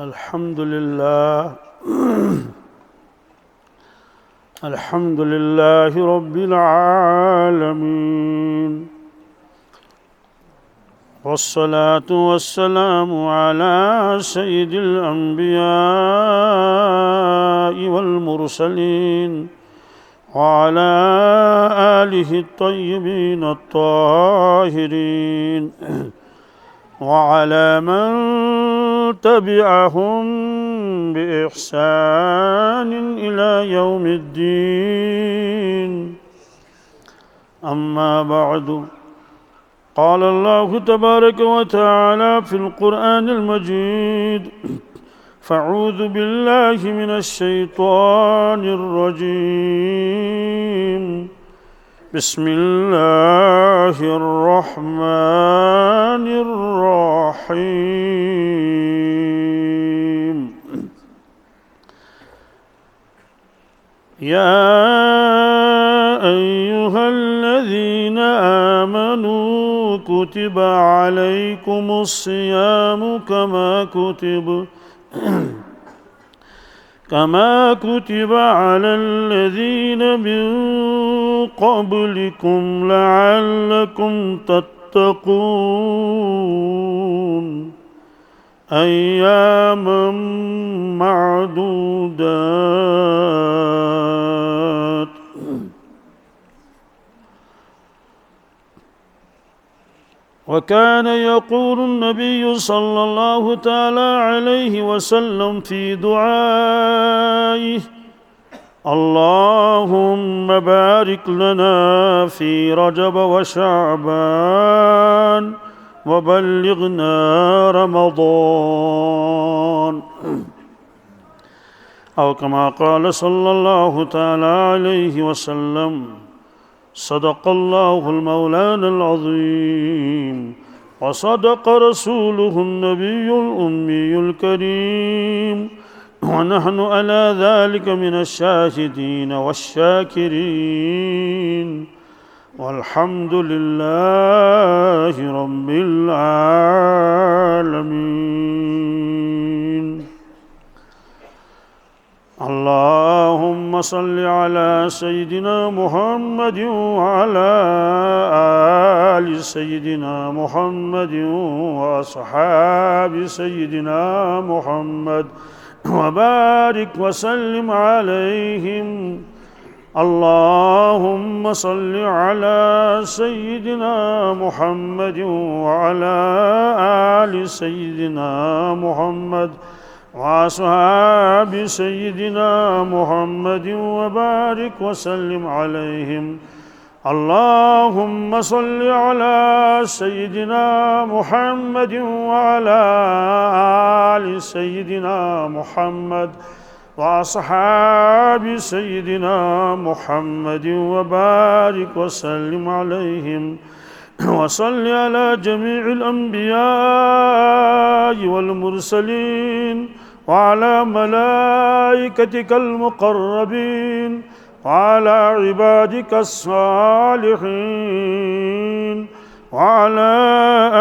الحمد لله الحمد لله رب العالمين، والصلاة والسلام على سيد الأنبياء والمرسلين وعلى آله الطيبين الطاهرين وعلى من تبعهم بإحسان إلى يوم الدين. أما بعد، قال الله تبارك وتعالى في القرآن المجيد: فأعوذ بالله من الشيطان الرجيم، بسم الله الرحمن الرحيم. يا أيها الذين آمنوا كتب عليكم الصيام كما كتب على الذين من قبلكم لعلكم تتقون، أياما معدودات. وكان يقول النبي صلى الله تعالى عليه وسلم في دعائه: اللهم بارك لنا في رجب وشعبان وبلغنا رمضان، أو كما قال صلى الله تعالى عليه وسلم: صدق الله المولانا العظيم، وصدق رسوله النبي الأمي الكريم، ونحن على ذلك من الشاهدين والشاكرين، والحمد لله رب العالمين. اللهم صل على سيدنا محمد وعلى آل سيدنا محمد وأصحاب سيدنا محمد، وبارك وسلم عليهم. اللهم صل على سيدنا محمد وعلى آل سيدنا محمد وأصحاب سيدنا محمد، وبارك وسلم عليهم. اللهم صل على سيدنا محمد وعلى آل سيدنا محمد وأصحاب سيدنا محمد، وبارك وسلم عليهم. وصل على جميع الأنبياء والمرسلين وعلى ملائكتك المقربين وعلى عبادك الصالحين وعلى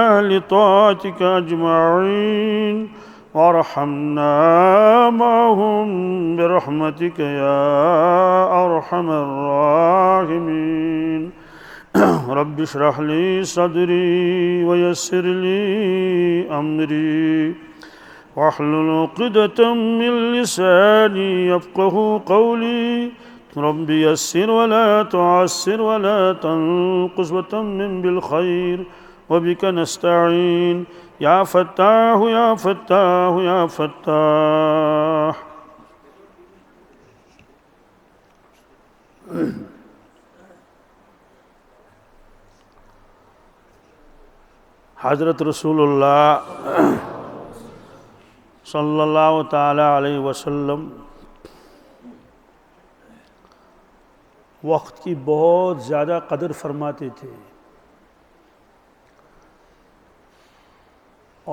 أهل طاعتك أجمعين، وارحمنا معهم برحمتك يا أرحم الراحمين. رب اشرح لي صدري ويسر لي أمري واحلل عقدة من لساني يفقه قولي. رب يسر ولا تعسر ولا تنقص وتمم بالخير، وبك نستعين. يا فتاح يا فتاح يا فتاح. حضرت رسول اللہ صلی اللہ تعالی علیہ وسلم وقت کی بہت زیادہ قدر فرماتے تھے،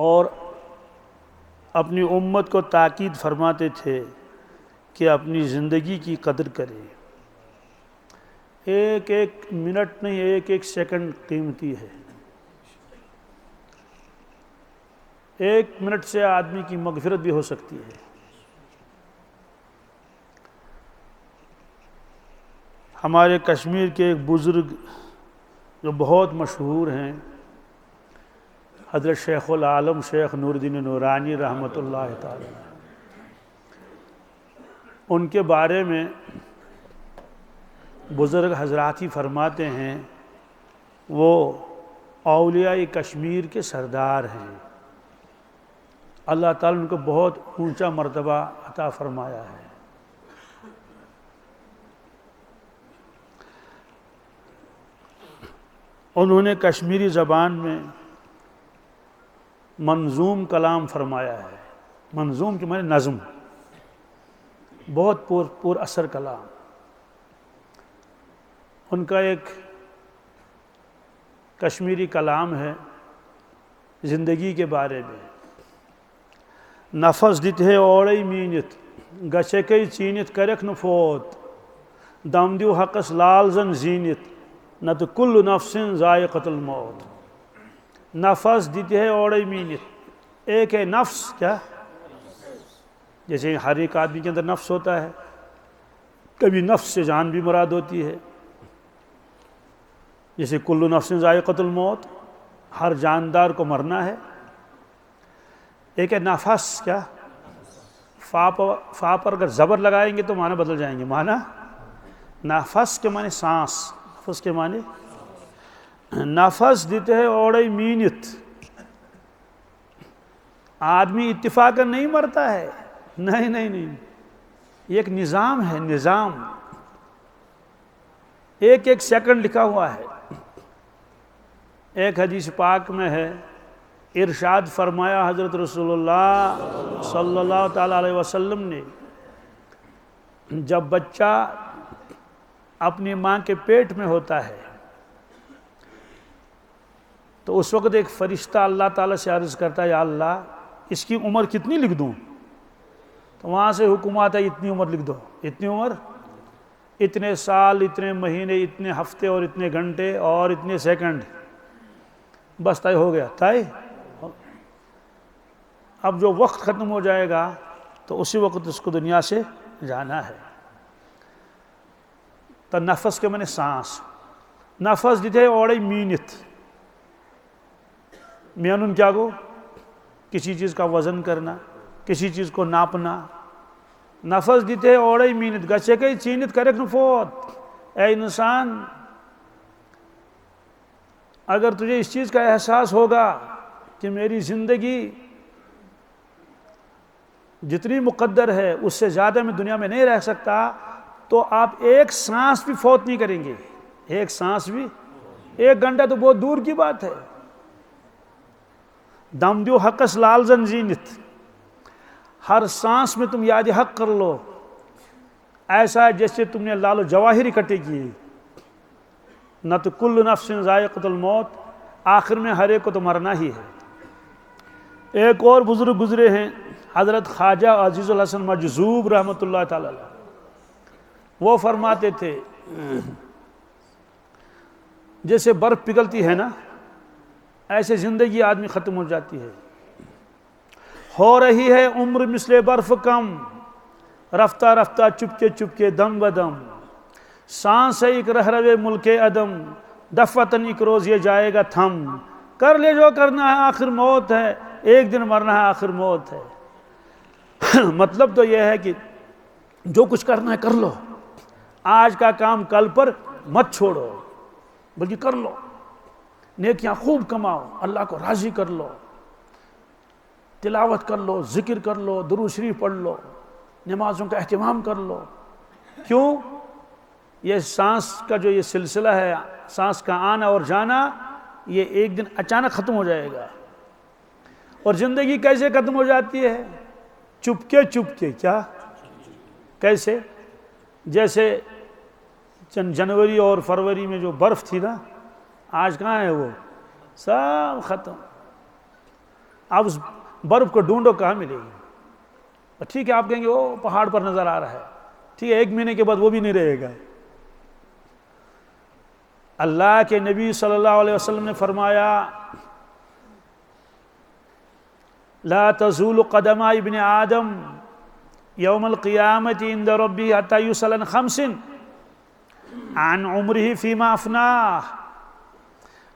اور اپنی امت کو تاکید فرماتے تھے کہ اپنی زندگی کی قدر کرے. ایک ایک منٹ نہیں، ایک ایک سیکنڈ قیمتی ہے. 1 منٹ سے آدمی کی مغفرت بھی ہو سکتی ہے۔ ہمارے کشمیر کے ایک بزرگ جو بہت مشہور ہیں، حضرت شیخ العالم شیخ نور الدین نورانی رحمۃ اللہ تعالی، ان کے بارے میں بزرگ حضرات ہی فرماتے ہیں وہ اولیاء کشمیر کے سردار ہیں، اللہ تعالیٰ نے ان کو بہت اونچا مرتبہ عطا فرمایا ہے۔ انہوں نے کشمیری زبان میں منظوم کلام فرمایا ہے۔ منظوم کے معنی نظم، بہت پر اثر کلام۔ ان کا ایک کشمیری کلام ہے زندگی کے بارے میں: نفس دت ہے اوڑے مینت گچھے چینت کرک نہ فوت، دم دیو حقس لال زن زینت نہ تو کل نفسن ذائقۃ الموت۔ نفس دیتے ہے اوڑے مینت، ایک ہے نفس، کیا؟ جیسے ہر ایک آدمی کے اندر نفس ہوتا ہے، کبھی نفس سے جان بھی مراد ہوتی ہے، جیسے کل نفسن ذائقۃ الموت، ہر جاندار کو مرنا ہے۔ ایک ہے نفس، کیا؟ فا پر اگر زبر لگائیں گے تو معنی بدل جائیں گے۔ معنی نفس کے معنی سانس، نفس کے معنی نفس دیتے ہیں اوڑے مینت۔ آدمی اتفاقاً نہیں مرتا ہے، نہیں نہیں نہیں، یہ ایک نظام ہے، نظام، ایک ایک سیکنڈ لکھا ہوا ہے۔ ایک حدیث پاک میں ہے، ارشاد فرمایا حضرت رسول اللہ صلی اللہ تعالیٰ علیہ وسلم نے، جب بچہ اپنی ماں کے پیٹ میں ہوتا ہے تو اس وقت ایک فرشتہ اللہ تعالیٰ سے عرض کرتا ہے، یا اللہ اس کی عمر کتنی لکھ دوں؟ تو وہاں سے حکم آتا ہے اتنی عمر لکھ دو۔ اتنی عمر، اتنے سال، اتنے مہینے، اتنے ہفتے اور اتنے گھنٹے اور اتنے سیکنڈ، بس طے ہو گیا، طے۔ اب جو وقت ختم ہو جائے گا تو اسی وقت اس کو دنیا سے جانا ہے۔ تو نفس کے معنی سانس، نفس دیتے اوڑے مینت، مینن کیا گو؟ کسی چیز کا وزن کرنا، کسی چیز کو ناپنا۔ نفس دیتے اوڑے مینت گچھے کئی چینت کرک نہ فوت۔ اے انسان، اگر تجھے اس چیز کا احساس ہوگا کہ میری زندگی جتنی مقدر ہے اس سے زیادہ میں دنیا میں نہیں رہ سکتا، تو آپ ایک سانس بھی فوت نہیں کریں گے۔ ایک سانس بھی، 1 گھنٹہ تو بہت دور کی بات ہے۔ دم دیو حقس لال زن زینت، ہر سانس میں تم یاد حق کر لو، ایسا ہے جیسے تم نے لال و جواہر اکٹھے کیے۔ نہ تو کل نفس ذائقۃ الموت، آخر میں ہر ایک کو تو مرنا ہی ہے۔ ایک اور بزرگ گزرے ہیں، حضرت خواجہ عزیز الحسن مجذوب رحمۃ اللہ تعالی علیہ، وہ فرماتے تھے جیسے برف پگھلتی ہے نا، ایسے زندگی آدمی ختم ہو جاتی ہے۔ ہو رہی ہے عمر مثل برف کم، رفتہ رفتہ چپکے چپکے دم بدم، سانس ہے ایک رہ روے ملک عدم، دفعتاً ایک روز یہ جائے گا تھم، کر لے جو کرنا ہے آخر موت ہے، ایک دن مرنا ہے آخر موت ہے۔ مطلب تو یہ ہے کہ جو کچھ کرنا ہے کر لو، آج کا کام کل پر مت چھوڑو، بلکہ کر لو، نیکیاں خوب کماؤ، اللہ کو راضی کر لو، تلاوت کر لو، ذکر کر لو، درود شریف پڑھ لو، نمازوں کا اہتمام کر لو۔ کیوں؟ یہ سانس کا جو یہ سلسلہ ہے، سانس کا آنا اور جانا، یہ ایک دن اچانک ختم ہو جائے گا۔ اور زندگی کیسے ختم ہو جاتی ہے؟ چپکے چپکے، کیا؟ کیسے؟ جیسے جنوری اور فروری میں جو برف تھی نا، آج کہاں ہے وہ؟ سب ختم۔ اب اس برف کو ڈھونڈو، کہاں ملے گی؟ ٹھیک ہے آپ کہیں گے وہ پہاڑ پر نظر آ رہا ہے، ٹھیک ہے 1 مہینے کے بعد وہ بھی نہیں رہے گا۔ اللہ کے نبی صلی اللہ علیہ وسلم نے فرمایا، لا تزول قدم ابن آدم یوم القیامت عند ربی حتی یسأل عن خمس عن عمرہ فیما افناہ.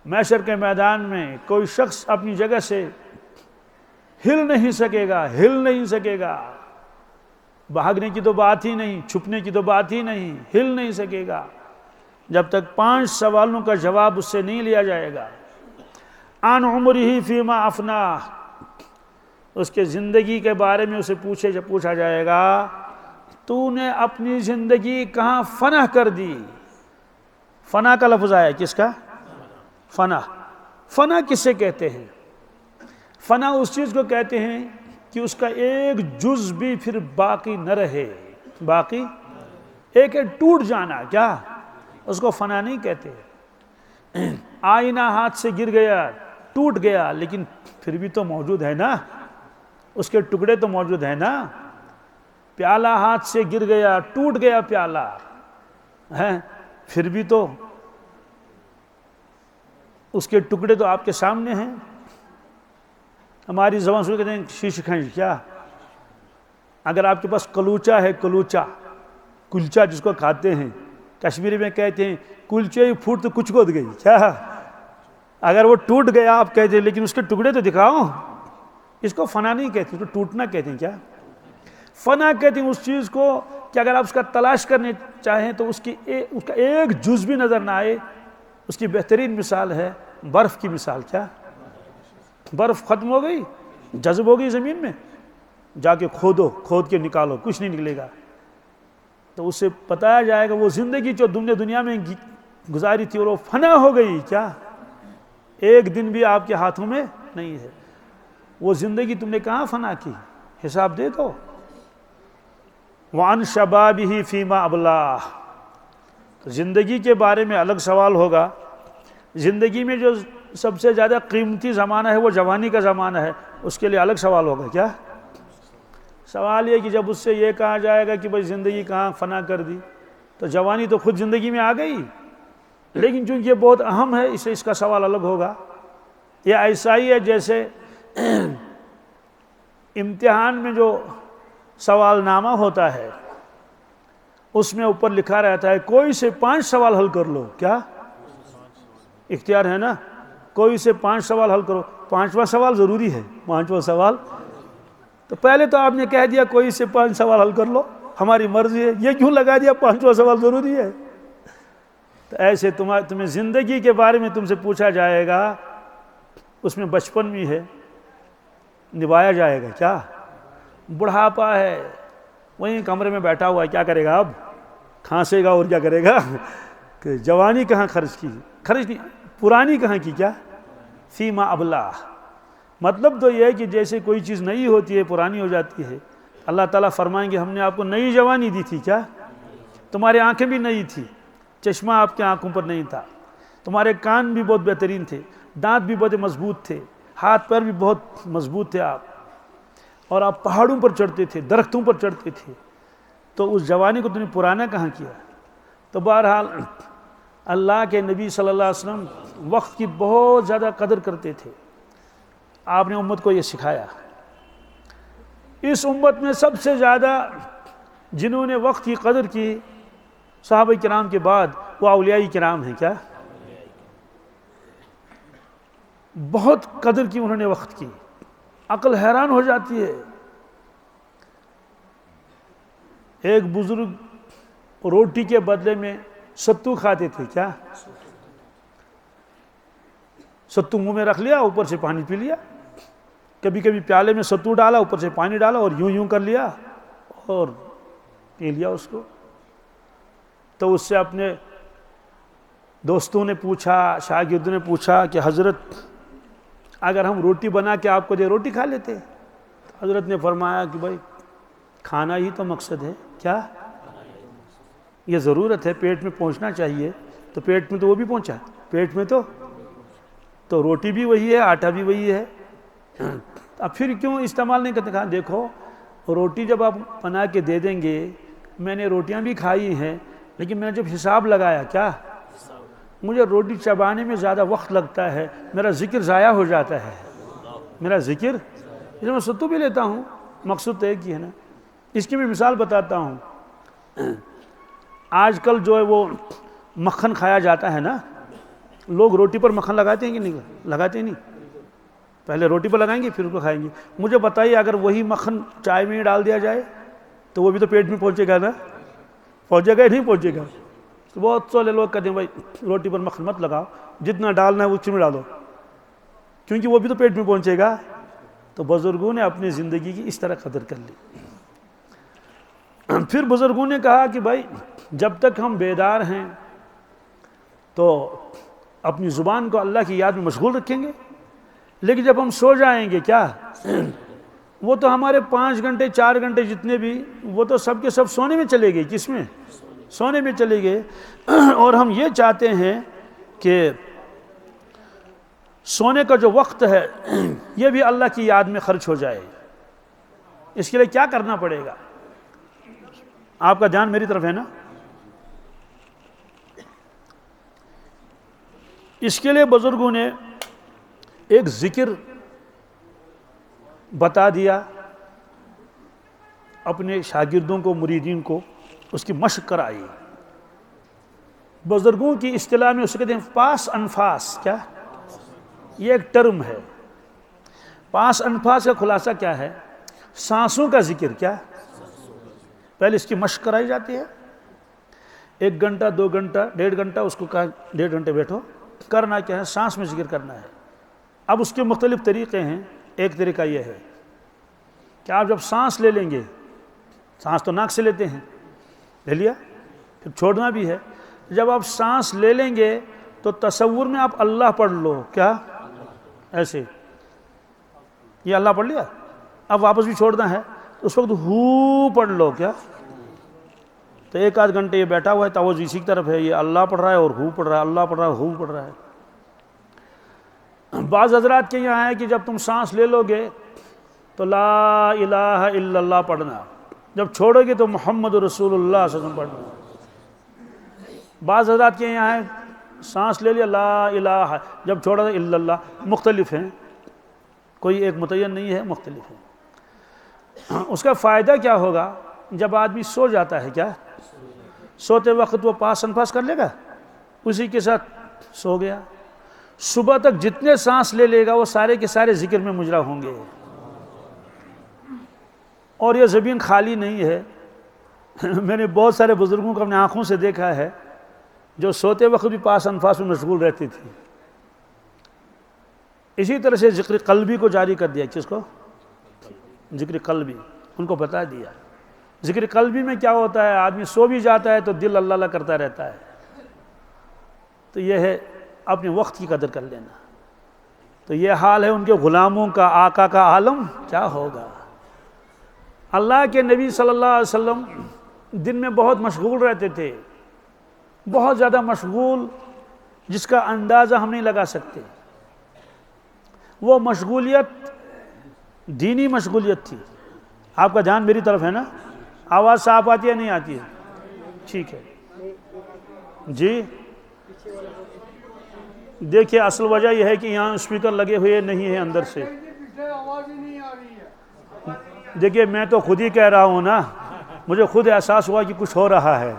محشر کے میدان میں کوئی شخص اپنی جگہ سے ہل نہیں سکے گا. بھاگنے کی تو بات ہی نہیں، چھپنے کی تو بات ہی نہیں، ہل نہیں سکے گا جب تک 5 سوالوں کا جواب اس سے نہیں لیا جائے گا. عن عمرہ فیما افناہ، اس کے زندگی کے بارے میں اسے پوچھا جائے گا تو نے اپنی زندگی کہاں فنا کر دی. فنا کا لفظ آیا، کس کا؟ فنا کسے کہتے ہیں؟ فنا اس چیز کو کہتے ہیں کہ اس کا ایک جز بھی پھر باقی نہ رہے. باقی ایک ہے ٹوٹ جانا، کیا اس کو فنا نہیں کہتے. آئینہ ہاتھ سے گر گیا، ٹوٹ گیا، لیکن پھر بھی تو موجود ہے نا، اس کے ٹکڑے تو موجود ہیں نا. پیالہ ہاتھ سے گر گیا، ٹوٹ گیا پیالہ ہے، پھر بھی تو اس کے ٹکڑے تو آپ کے سامنے ہیں. ہماری زبان سے کہتے ہیں شیش کھنج. کیا؟ اگر آپ کے پاس کلوچا ہے، کلچا جس کو کھاتے ہیں، کشمیری میں کہتے ہیں کلچے ہی پھوٹ تو کچھ کو گئی. کیا؟ اگر وہ ٹوٹ گیا آپ کہتے ہیں لیکن اس کے ٹکڑے تو دکھاؤ. اس کو فنا نہیں کہتے، اس کو ٹوٹنا کہتے ہیں. کیا فنا کہتے ہیں اس چیز کو کہ اگر آپ اس کا تلاش کرنے چاہیں تو اس کا ایک جز بھی نظر نہ آئے. اس کی بہترین مثال ہے برف کی مثال. کیا؟ برف ختم ہو گئی، جذب ہو گئی زمین میں، جا کے کھود کے نکالو، کچھ نہیں نکلے گا. تو اس سے بتایا جائے گا وہ زندگی جو تم نے دنیا میں گزاری تھی اور وہ فنا ہو گئی. کیا؟ ایک دن بھی آپ کے ہاتھوں میں نہیں ہے. وہ زندگی تم نے کہاں فنا کی؟ حساب دے دو. وَعَنْ شَبَابِهِ فِيمَا أَبْلَاهُ، تو زندگی کے بارے میں الگ سوال ہوگا. زندگی میں جو سب سے زیادہ قیمتی زمانہ ہے وہ جوانی کا زمانہ ہے، اس کے لیے الگ سوال ہوگا. کیا سوال یہ کہ جب اس سے یہ کہا جائے گا کہ بھائی زندگی کہاں فنا کر دی، تو جوانی تو خود زندگی میں آ گئی، لیکن چونکہ یہ بہت اہم ہے اس سے اس کا سوال الگ ہوگا. یہ ایسا ہی ہے جیسے امتحان میں جو سوال نامہ ہوتا ہے اس میں اوپر لکھا رہتا ہے کوئی سے 5 سوال حل کر لو. کیا اختیار ہے نا؟ کوئی سے 5 سوال حل کرو. 5واں سوال ضروری ہے. 5واں سوال تو پہلے تو آپ نے کہہ دیا کوئی سے 5 سوال حل کر لو، ہماری مرضی ہے. یہ کیوں لگا دیا 5واں سوال ضروری ہے؟ تو ایسے تمہیں زندگی کے بارے میں تم سے پوچھا جائے گا، اس میں بچپن بھی ہے، نبھایا جائے گا. کیا بڑھاپا ہے، وہیں کمرے میں بیٹھا ہوا ہے، کیا کرے گا؟ اب کھانسے گا اور کیا کرے گا؟ کہ جوانی کہاں خرچ کی، پرانی کہاں کی. کیا فیما ابلا، مطلب تو یہ ہے کہ جیسے کوئی چیز نئی ہوتی ہے پرانی ہو جاتی ہے. اللہ تعالیٰ فرمائیں گے ہم نے آپ کو نئی جوانی دی تھی. کیا تمہاری آنکھیں بھی نئی تھی، چشمہ آپ کے آنکھوں پر نہیں تھا، تمہارے کان بھی بہت بہترین تھے، دانت بھی بہت مضبوط تھے، ہاتھ پیر بھی بہت مضبوط تھے آپ، اور آپ پہاڑوں پر چڑھتے تھے، درختوں پر چڑھتے تھے. تو اس جوانی کو تم نے پرانا کہاں کیا؟ تو بہرحال اللہ کے نبی صلی اللہ علیہ وسلم وقت کی بہت زیادہ قدر کرتے تھے. آپ نے امت کو یہ سکھایا. اس امت میں سب سے زیادہ جنہوں نے وقت کی قدر کی صحابہ کرام کے بعد وہ اولیاء کرام ہیں. کیا بہت قدر کی انہوں نے وقت کی، عقل حیران ہو جاتی ہے. ایک بزرگ روٹی کے بدلے میں ستو کھاتے تھے. کیا ستو منہ میں رکھ لیا، اوپر سے پانی پی لیا، کبھی کبھی پیالے میں ستو ڈالا، اوپر سے پانی ڈالا اور یوں کر لیا اور پی لیا اس کو. تو اس سے اپنے دوستوں نے پوچھا، شاگردوں نے پوچھا کہ حضرت اگر ہم روٹی بنا کے آپ کو دے روٹی کھا لیتے؟ حضرت نے فرمایا کہ بھائی کھانا ہی تو مقصد ہے. کیا یہ ضرورت ہے، پیٹ میں پہنچنا چاہیے، تو پیٹ میں تو وہ بھی پہنچا، پیٹ میں تو روٹی بھی وہی ہے، آٹا بھی وہی ہے. اب پھر کیوں استعمال نہیں کرتے؟ کہا دیکھو روٹی جب آپ بنا کے دے دیں گے، میں نے روٹیاں بھی کھائی ہیں، لیکن میں نے جب حساب لگایا، کیا مجھے روٹی چبانے میں زیادہ وقت لگتا ہے، میرا ذکر ضائع ہو جاتا ہے، میرا ذکر اس میں ستو بھی لیتا ہوں، مقصود تو ایک ہی ہے نا۔ اس کی بھی مثال بتاتا ہوں۔ آج کل جو ہے وہ مکھن کھایا جاتا ہے نا، لوگ روٹی پر مکھن لگاتے ہیں کہ نہیں لگاتے؟ نہیں، پہلے روٹی پر لگائیں گے پھر اس کو کھائیں گے۔ مجھے بتائیے اگر وہی مکھن چائے میں ڈال دیا جائے تو وہ بھی تو پیٹ میں پہنچے گا نا؟ پہنچے گا یا نہیں پہنچے گا؟ تو بہت سارے لوگ کہتے ہیں بھائی روٹی پر مکھن مت لگاؤ، جتنا ڈالنا ہے اس میں ڈالو، کیونکہ وہ بھی تو پیٹ میں پہنچے گا۔ تو بزرگوں نے اپنی زندگی کی اس طرح قدر کر لی۔ پھر بزرگوں نے کہا کہ بھائی جب تک ہم بیدار ہیں تو اپنی زبان کو اللہ کی یاد میں مشغول رکھیں گے، لیکن جب ہم سو جائیں گے کیا، وہ تو ہمارے 5 گھنٹے 4 گھنٹے جتنے بھی وہ تو سب کے سب سونے میں چلے گئے۔ کس میں؟ سونے میں چلے گئے۔ اور ہم یہ چاہتے ہیں کہ سونے کا جو وقت ہے یہ بھی اللہ کی یاد میں خرچ ہو جائے۔ اس کے لیے کیا کرنا پڑے گا؟ آپ کا دھیان میری طرف ہے نا؟ اس کے لیے بزرگوں نے ایک ذکر بتا دیا اپنے شاگردوں کو، مریدین کو، اس کی مشق کرائی۔ بزرگوں کی اصطلاح میں اسے کہتے ہیں پاس انفاس۔ کیا؟ یہ ایک ٹرم ہے۔ پاس انفاس کا خلاصہ کیا ہے؟ سانسوں کا ذکر۔ کیا؟ پہلے اس کی مشق کرائی جاتی ہے، 1 گھنٹہ 2 گھنٹہ 1.5 گھنٹہ اس کو کہا 1.5 گھنٹے بیٹھو، کرنا کیا ہے؟ سانس میں ذکر کرنا ہے۔ اب اس کے مختلف طریقے ہیں۔ ایک طریقہ یہ ہے کہ آپ جب سانس لے لیں گے، سانس تو ناک سے لیتے ہیں، لے لیا، پھر چھوڑنا بھی ہے۔ جب آپ سانس لے لیں گے تو تصور میں آپ اللہ پڑھ لو۔ کیا؟ ایسے یہ اللہ پڑھ لیا، اب واپس بھی چھوڑنا ہے، اس وقت ہو پڑھ لو۔ کیا؟ تو 1 آدھ گھنٹے یہ بیٹھا ہوا ہے، توجہ اسی کی طرف ہے، یہ اللہ پڑھ رہا ہے اور ہو پڑھ رہا ہے، اللہ پڑھ رہا ہے، ہو پڑھ رہا ہے۔ بعض حضرات کے یہاں ہے کہ جب تم سانس لے لو گے تو لا الہ الا اللہ پڑھنا، جب چھوڑو گے تو محمد رسول اللہ صلی اللہ علیہ وسلم پڑھنا۔ بعض حضرات کے یہاں ہے سانس لے لیا لا الہ، جب چھوڑا الا اللہ۔ مختلف ہیں، کوئی ایک متعین نہیں ہے، مختلف ہیں۔ اس کا فائدہ کیا ہوگا؟ جب آدمی سو جاتا ہے، کیا سوتے وقت وہ پاس انفاس کر لے گا، اسی کے ساتھ سو گیا، صبح تک جتنے سانس لے لے گا وہ سارے کے سارے ذکر میں مجرا ہوں گے۔ اور یہ زمین خالی نہیں ہے۔ میں نے بہت سارے بزرگوں کو اپنے آنکھوں سے دیکھا ہے جو سوتے وقت بھی پاس انفاس میں مشغول رہتی تھی۔ اسی طرح سے ذکر قلبی کو جاری کر دیا۔ کس کو؟ ذکر قلبی، ان کو بتا دیا۔ ذکر قلبی میں کیا ہوتا ہے؟ آدمی سو بھی جاتا ہے تو دل اللہ اللہ کرتا رہتا ہے۔ تو یہ ہے اپنے وقت کی قدر کر لینا۔ تو یہ حال ہے ان کے غلاموں کا، آقا کا عالم کیا ہوگا؟ اللہ کے نبی صلی اللہ علیہ وسلم دن میں بہت مشغول رہتے تھے، بہت زیادہ مشغول، جس کا اندازہ ہم نہیں لگا سکتے۔ وہ مشغولیت دینی مشغولیت تھی۔ آپ کا دھیان میری طرف ہے نا؟ آواز صاف آتی ہے نہیں آتی ہے؟ ٹھیک ہے جی۔ دیکھیے اصل وجہ یہ ہے کہ یہاں اسپیکر لگے ہوئے نہیں ہیں اندر سے۔ دیکھیے میں تو خود ہی کہہ رہا ہوں نا، مجھے خود احساس ہوا کہ کچھ ہو رہا ہے۔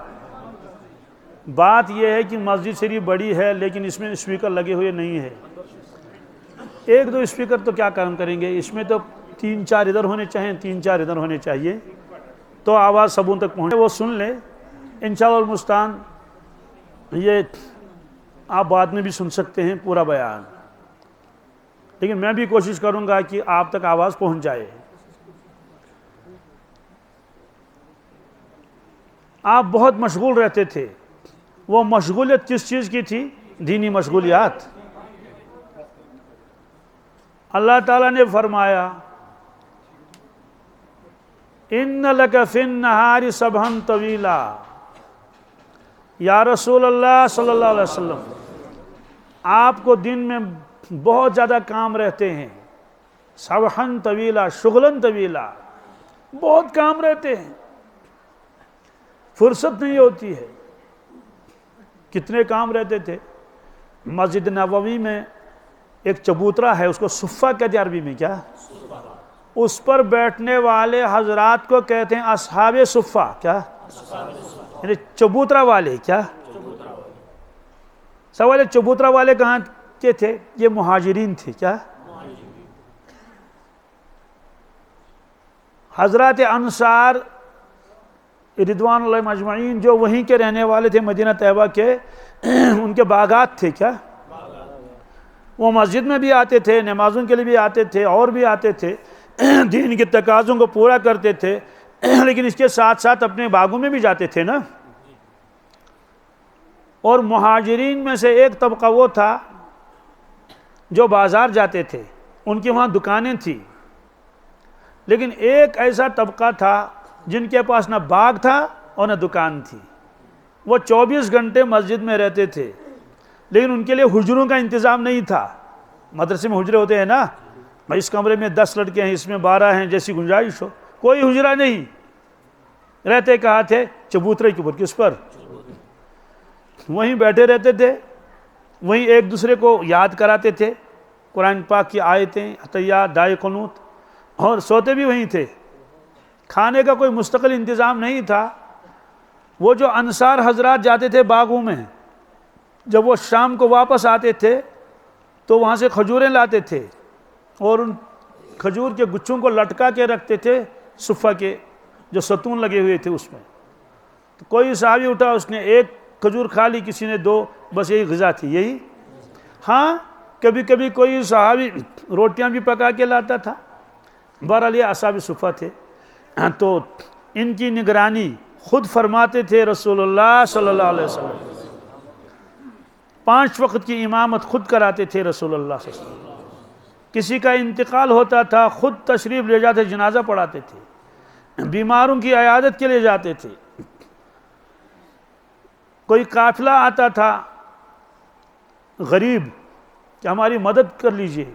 بات یہ ہے کہ مسجد شریف بڑی ہے لیکن اس میں اسپیکر لگے ہوئے نہیں ہے۔ 1-2 اسپیکر تو کیا کام کریں گے، اس میں تو 3-4 ادھر ہونے چاہیے، 3-4 ادھر ہونے چاہیے تو آواز سبوں تک پہنچے، وہ سن لیں۔ انشاءاللہ المستعان یہ آپ بعد میں بھی سن سکتے ہیں پورا بیان، لیکن میں بھی کوشش کروں گا کہ آپ تک آواز پہنچ جائے۔ آپ بہت مشغول رہتے تھے۔ وہ مشغولیت کس چیز کی تھی؟ دینی مشغولیات۔ اللہ تعالیٰ نے فرمایا ان لک فی النہار سبحا طویلا، یا رسول اللہ صلی اللہ علیہ وسلم آپ کو دن میں بہت زیادہ کام رہتے ہیں، سبحا طویلا، شغلا طویلا، بہت کام رہتے ہیں، فرصت نہیں ہوتی ہے۔ کتنے کام رہتے تھے؟ مسجد نبوی میں ایک چبوترا ہے، اس کو صفہ کہتے ہیں عربی میں۔ کیا؟ اس پر بیٹھنے والے حضرات کو کہتے ہیں اصحاب صفہ. کیا؟ یعنی چبوترا والے. کیا سوال ہے؟ چبوترا والے کہاں کے تھے؟ یہ مہاجرین تھے. کیا؟ حضرات انصار رضوان اللہ مجمعین جو وہیں کے رہنے والے تھے مدینہ طیبہ کے، ان کے باغات تھے. کیا؟ وہ مسجد میں بھی آتے تھے، نمازوں کے لیے بھی آتے تھے، اور بھی آتے تھے، دین کے تقاضوں کو پورا کرتے تھے، لیکن اس کے ساتھ ساتھ اپنے باغوں میں بھی جاتے تھے نا. اور مہاجرین میں سے ایک طبقہ وہ تھا جو بازار جاتے تھے، ان کی وہاں دکانیں تھیں. لیکن ایک ایسا طبقہ تھا جن کے پاس نہ باغ تھا اور نہ دکان تھی. وہ 24 گھنٹے مسجد میں رہتے تھے، لیکن ان کے لیے حجروں کا انتظام نہیں تھا. مدرسے میں حجرے ہوتے ہیں نا، اس کمرے میں 10 لڑکے ہیں، اس میں 12 ہیں، جیسی گنجائش ہو. کوئی حجرہ نہیں. رہتے کہاں تھے؟ چبوترے کے اوپر. کس پر؟ وہیں بیٹھے رہتے تھے، وہیں ایک دوسرے کو یاد کراتے تھے قرآن پاک کی آیتیں، عطیات، دعائے قنوت، اور سوتے بھی وہیں تھے. کھانے کا کوئی مستقل انتظام نہیں تھا. وہ جو انصار حضرات جاتے تھے باغوں میں، جب وہ شام کو واپس آتے تھے تو وہاں سے کھجوریں لاتے تھے اور ان کھجور کے گچھوں کو لٹکا کے رکھتے تھے صفہ کے جو ستون لگے ہوئے تھے اس میں. تو کوئی صحابی اٹھا، اس نے ایک کھجور کھا لی، کسی نے 2، بس یہی غذا تھی. یہی. ہاں کبھی کبھی کوئی صحابی روٹیاں بھی پکا کے لاتا تھا. بہرحال یہ اصحاب صفہ تھے. تو ان کی نگرانی خود فرماتے تھے رسول اللہ صلی اللہ علیہ وسلم. 5 وقت کی امامت خود کراتے تھے رسول اللہ صلی اللہ علیہ وسلم. کسی کا انتقال ہوتا تھا خود تشریف لے جاتے، جنازہ پڑھاتے تھے. بیماروں کی عیادت کے لیے جاتے تھے. کوئی قافلہ آتا تھا غریب کہ ہماری مدد کر لیجئے،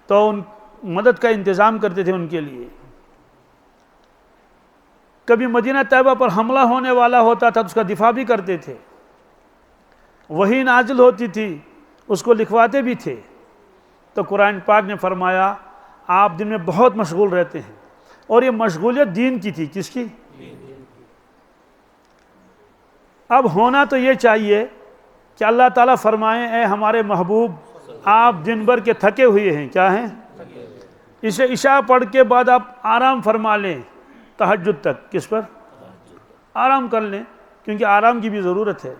تو ان مدد کا انتظام کرتے تھے ان کے لیے. کبھی مدینہ طیبہ پر حملہ ہونے والا ہوتا تھا تو اس کا دفاع بھی کرتے تھے. وحی نازل ہوتی تھی، اس کو لکھواتے بھی تھے. تو قرآن پاک نے فرمایا آپ دن میں بہت مشغول رہتے ہیں، اور یہ مشغولیت دین کی تھی. کس کی؟ اب ہونا تو یہ چاہیے کہ اللہ تعالیٰ فرمائیں اے ہمارے محبوب آپ دن بھر کے تھکے ہوئے ہیں. کیا ہیں؟ اسے عشاء پڑھ کے بعد آپ آرام فرما لیں تہجد تک. کس پر؟ آرام کر لیں، کیونکہ آرام کی بھی ضرورت ہے.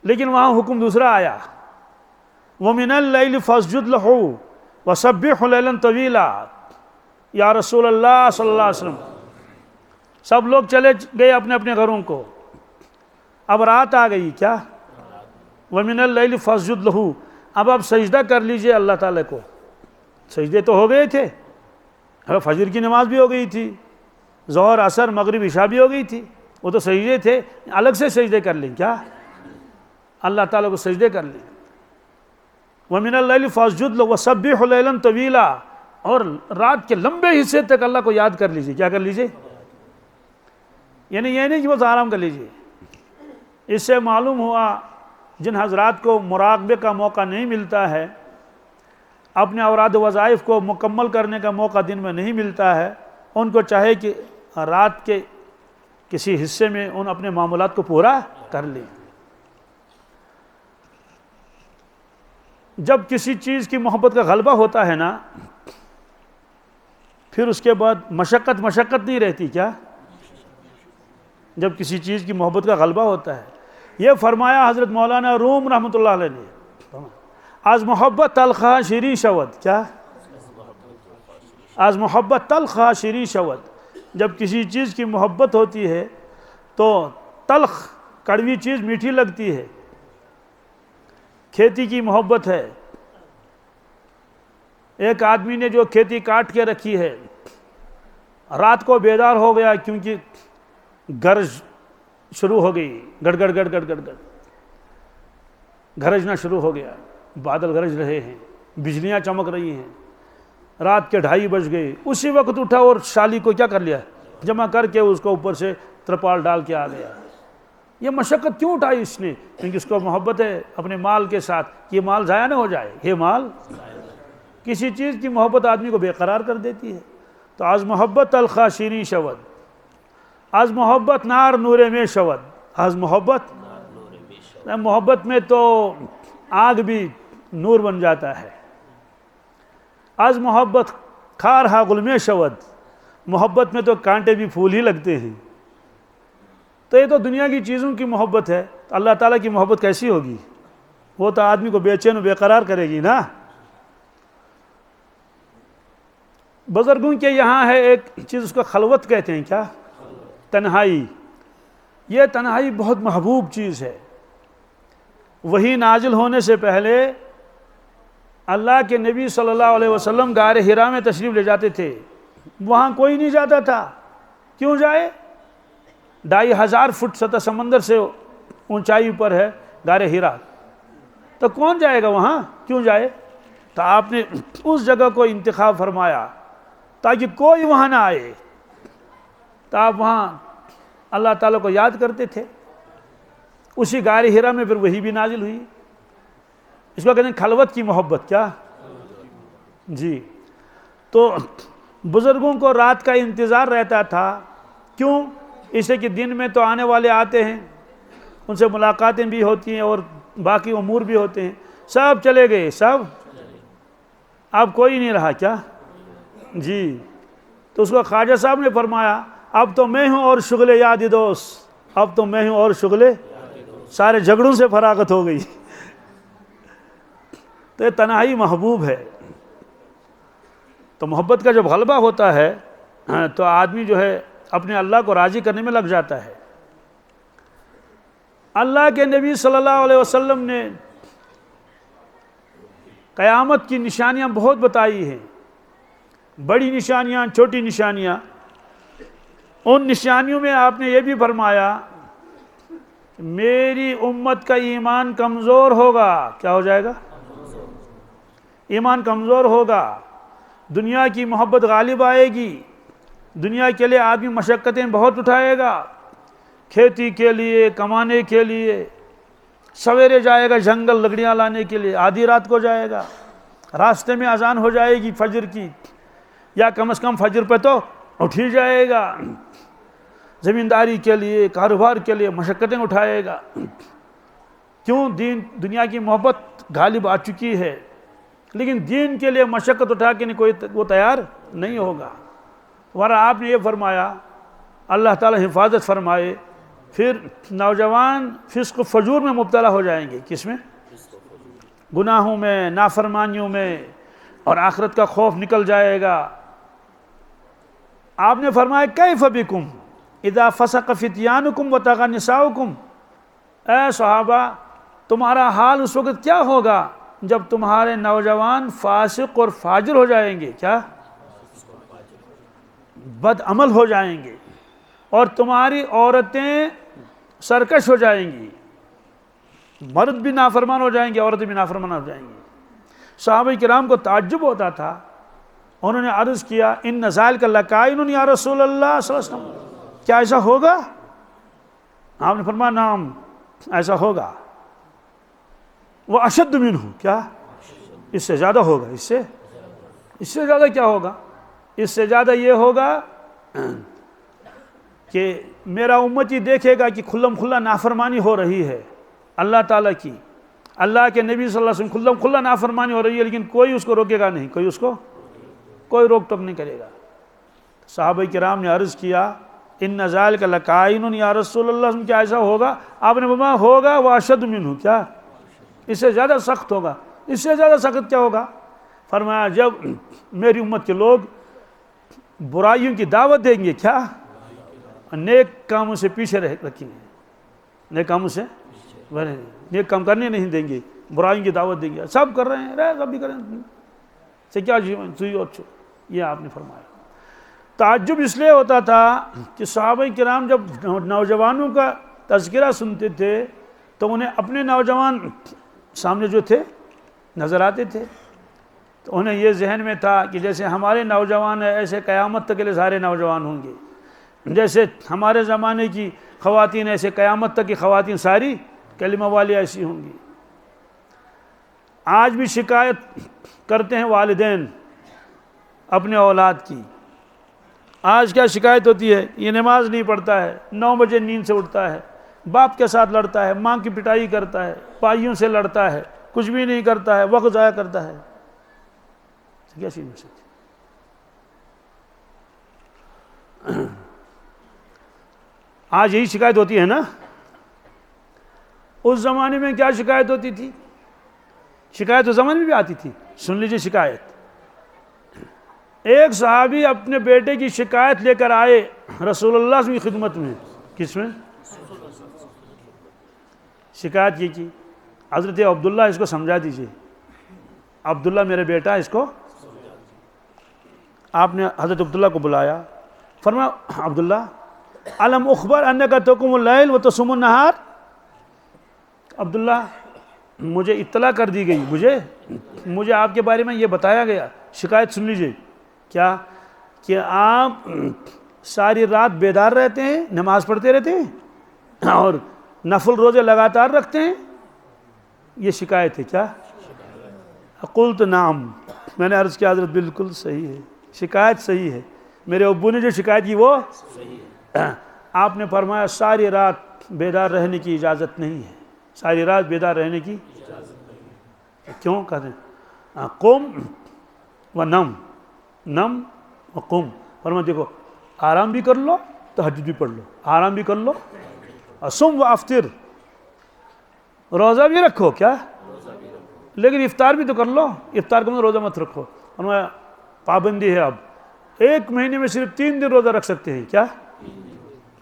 لیکن وہاں حکم دوسرا آیا، وَمِنَ اللَّيْلِ فَاسْجُدْ لَهُ وَسَبِّحْهُ لَيْلًا طَوِيلًا. یا رسول اللہ صلی اللہ علیہ وسلم، سب لوگ چلے گئے اپنے اپنے گھروں کو. اب رات آ گئی. کیا؟ وَمِنَ اللَّيْلِ فَاسْجُدْ لَهُ. اب آپ سجدہ کر لیجئے اللہ تعالیٰ کو. سجدے تو ہو گئے تھے، اب فجر کی نماز بھی ہو گئی تھی، ظہر عصر مغرب عشاء بھی ہو گئی تھی. وہ تو سجدے تھے، الگ سے سجدے کر لیں. کیا؟ اللہ تعالیٰ کو سجدے کر لیں. وَمِنَ اللَّيْلِ فَاسْجُدْ لَهُ وَسَبِّحْهُ لَيْلًا طَوِيلًا. اور رات کے لمبے حصے تک اللہ کو یاد کر لیجئے. کیا کر لیجئے؟ یعنی یہ نہیں کہ بس آرام کر لیجئے. اس سے معلوم ہوا جن حضرات کو مراقبے کا موقع نہیں ملتا ہے، اپنے اوراد وظائف کو مکمل کرنے کا موقع دن میں نہیں ملتا ہے، ان کو چاہے کہ رات کے کسی حصے میں ان اپنے معمولات کو پورا کر لیں. جب کسی چیز کی محبت کا غلبہ ہوتا ہے نا، پھر اس کے بعد مشقت نہیں رہتی. کیا؟ جب کسی چیز کی محبت کا غلبہ ہوتا ہے. یہ فرمایا حضرت مولانا روم رحمۃ اللہ علیہ نے، از محبت تلخ شیریں شود. کیا؟ از محبت تلخ شیریں شود. جب کسی چیز کی محبت ہوتی ہے تو تلخ کڑوی چیز میٹھی لگتی ہے. کھیتی کی محبت ہے. ایک آدمی نے جو کھیتی کاٹ کے رکھی ہے، رات کو بیدار ہو گیا کیونکہ گرج شروع ہو گئی، گڑ گڑ گڑ گڑ گڑ گڑ گرجنا شروع ہو گیا. بادل گرج رہے ہیں، بجلیاں چمک رہی ہیں. رات کے 2:30 بج گئے. اسی وقت اٹھا اور شالی کو کیا کر لیا؟ جمع کر کے اس کو اوپر سے ترپال ڈال کے آ گیا. یہ مشقت کیوں اٹھائی اس نے؟ کیونکہ اس کو محبت ہے اپنے مال کے ساتھ، یہ مال ضائع نہ ہو جائے. یہ مال کسی چیز کی محبت آدمی کو بے قرار کر دیتی ہے. تو از محبت الخاشینی شود، از محبت نار نور میں شود، از محبت میں تو آگ بھی نور بن جاتا ہے. از محبت خار ہا گل میں شود، محبت میں تو کانٹے بھی پھول ہی لگتے ہیں. تو یہ تو دنیا کی چیزوں کی محبت ہے. اللہ تعالیٰ کی محبت کیسی ہوگی؟ وہ تو آدمی کو بے چین و بے قرار کرے گی نا. بزرگوں کے یہاں ہے ایک چیز، اس کو خلوت کہتے ہیں. کیا؟ تنہائی. یہ تنہائی بہت محبوب چیز ہے. وہی نازل ہونے سے پہلے اللہ کے نبی صلی اللہ علیہ وسلم غار حرا میں تشریف لے جاتے تھے. وہاں کوئی نہیں جاتا تھا. کیوں جائے؟ 2500 فٹ سطح سمندر سے اونچائی پر ہے غار حرا. تو کون جائے گا وہاں؟ کیوں جائے؟ تو آپ نے اس جگہ کو انتخاب فرمایا تاکہ کوئی وہاں نہ آئے. تو آپ وہاں اللہ تعالیٰ کو یاد کرتے تھے. اسی غار حرا میں پھر وہی بھی نازل ہوئی. اس کو کہتے ہیں خلوت کی محبت. کیا؟ جی. تو بزرگوں کو رات کا انتظار رہتا تھا. کیوں؟ اس لیے کہ دن میں تو آنے والے آتے ہیں، ان سے ملاقاتیں بھی ہوتی ہیں اور باقی امور بھی ہوتے ہیں. سب چلے گئے، سب، اب کوئی نہیں رہا. کیا؟ جی. تو اس کو خواجہ صاحب نے فرمایا اب تو میں ہوں اور شغل یاد دوست، اب تو میں ہوں اور شغل، سارے جھگڑوں سے فراغت ہو گئی. تو یہ تنہائی محبوب ہے. تو محبت کا جب غلبہ ہوتا ہے تو آدمی جو ہے اپنے اللہ کو راضی کرنے میں لگ جاتا ہے. اللہ کے نبی صلی اللہ علیہ وسلم نے قیامت کی نشانیاں بہت بتائی ہیں، بڑی نشانیاں، چھوٹی نشانیاں. ان نشانیوں میں آپ نے یہ بھی فرمایا میری امت کا ایمان کمزور ہوگا. کیا ہو جائے گا؟ ایمان کمزور ہوگا. دنیا کی محبت غالب آئے گی. دنیا کے لیے آدمی مشقتیں بہت اٹھائے گا، کھیتی کے لیے، کمانے کے لیے. سویرے جائے گا جنگل لکڑیاں لانے کے لیے، آدھی رات کو جائے گا. راستے میں اذان ہو جائے گی فجر کی، یا کم از کم فجر پہ تو اٹھ ہی جائے گا. زمینداری کے لیے، کاروبار کے لیے مشقتیں اٹھائے گا. کیوں؟ دنیا کی محبت غالب آ چکی ہے. لیکن دین کے لیے مشقت اٹھا کے کوئی وہ تیار نہیں ہوگا. ورنہ آپ نے یہ فرمایا اللہ تعالی حفاظت فرمائے، پھر نوجوان فسق و فجور میں مبتلا ہو جائیں گے. کس میں؟ گناہوں میں، نافرمانیوں میں، اور آخرت کا خوف نکل جائے گا. آپ نے فرمایا کیف بکم اذا فسق فتیانکم وطغى نساؤکم. اے صحابہ تمہارا حال اس وقت کیا ہوگا جب تمہارے نوجوان فاسق اور فاجر ہو جائیں گے. کیا؟ بد عمل ہو جائیں گے، اور تمہاری عورتیں سرکش ہو جائیں گی. مرد بھی نافرمان ہو جائیں گے، عورتیں بھی نافرمان ہو جائیں گی. صحابہ کرام کو تعجب ہوتا تھا. انہوں نے عرض کیا ان ذالک لکائن یا رسول اللہ صلی اللہ علیہ وسلم، کیا ایسا ہوگا؟ آپ نے فرمایا نعم، ایسا ہوگا. وہ اشد منہ، کیا؟ اس سے زیادہ ہوگا. اس سے زیادہ کیا ہوگا؟ اس سے زیادہ یہ ہوگا کہ میرا امتی دیکھے گا کہ کھلم کھلا نافرمانی ہو رہی ہے اللہ تعالیٰ کی، اللہ کے نبی صلی اللہ علیہ وسلم کھلم کھلا نافرمانی ہو رہی ہے، لیکن کوئی اس کو روکے گا نہیں، کوئی روک ٹوک نہیں کرے گا. صحابہ کرام نے عرض کیا ان ذالک لکائن یا رسول اللہ، کیا ایسا ہوگا؟ آپ نے فرمایا ہوگا واشد منہ، کیا؟ اس سے زیادہ سخت ہوگا. اس سے زیادہ سخت کیا ہوگا؟ فرمایا جب میری امت کے لوگ برائیوں کی دعوت دیں گے، کیا؟ نیک کاموں سے پیچھے رکھیں گے. نیک کاموں سے نیک کام کرنے نہیں دیں گے، برائیوں کی دعوت دیں گے. سب کر رہے ہیں، سب بھی کریں سے کیا یہ آپ نے فرمایا. تعجب اس لیے ہوتا تھا کہ صحابہ کرام جب نوجوانوں کا تذکرہ سنتے تھے تو انہیں اپنے نوجوان سامنے جو تھے نظر آتے تھے. تو انہیں یہ ذہن میں تھا کہ جیسے ہمارے نوجوان ہیں ایسے قیامت تک کے لیے سارے نوجوان ہوں گے، جیسے ہمارے زمانے کی خواتین ایسے قیامت تک کی خواتین ساری کلمہ والی ایسی ہوں گی. آج بھی شکایت کرتے ہیں والدین اپنے اولاد کی. آج کیا شکایت ہوتی ہے؟ یہ نماز نہیں پڑھتا ہے، 9 بجے نیند سے اٹھتا ہے، باپ کے ساتھ لڑتا ہے، ماں کی پٹائی کرتا ہے، بھائیوں سے لڑتا ہے، کچھ بھی نہیں کرتا ہے، وقت ضائع کرتا ہے. کیا چیز ہو سکتی؟ آج یہی شکایت ہوتی ہے نا. اس زمانے میں کیا شکایت ہوتی تھی؟ شکایت اس زمانے میں بھی آتی تھی. سن لیجیے شکایت. ایک صحابی اپنے بیٹے کی شکایت لے کر آئے رسول اللہ کی خدمت میں. کس میں؟ شکایت یہ کی حضرت عبداللہ اس کو سمجھا دیجئے. عبداللہ میرا بیٹا، اس کو. آپ نے حضرت عبداللہ کو بلایا، فرمایا عبداللہ علم اخبر انکا تقوم اللیل و تصوم النہار. عبداللہ مجھے اطلاع کر دی گئی، مجھے آپ کے بارے میں یہ بتایا گیا. شکایت سن لیجئے. کیا؟ کہ آپ ساری رات بیدار رہتے ہیں، نماز پڑھتے رہتے ہیں اور نفل روزے لگاتار رکھتے ہیں. یہ شکایت ہے. کیا؟ قلت نعم. میں نے عرض کیا حضرت بالکل صحیح ہے، شکایت صحیح ہے. میرے ابو نے جو شکایت کی وہ صحیح ہے. آپ نے فرمایا ساری رات بیدار رہنے کی اجازت نہیں ہے. ساری رات بیدار رہنے کی اجازت نہیں ہے. کیوں؟ کہتے ہیں قم و نم و قم. فرمایا دیکھو آرام بھی کر لو، تہجد بھی پڑھ لو. آرام بھی کر لو، صم و افطر، روزہ بھی رکھو. کیا؟ لیکن افطار بھی تو کر لو. افطار کو روزہ مت رکھو. فرمایا پابندی ہے، اب 1 مہینے میں صرف 3 دن روزہ رکھ سکتے ہیں. کیا؟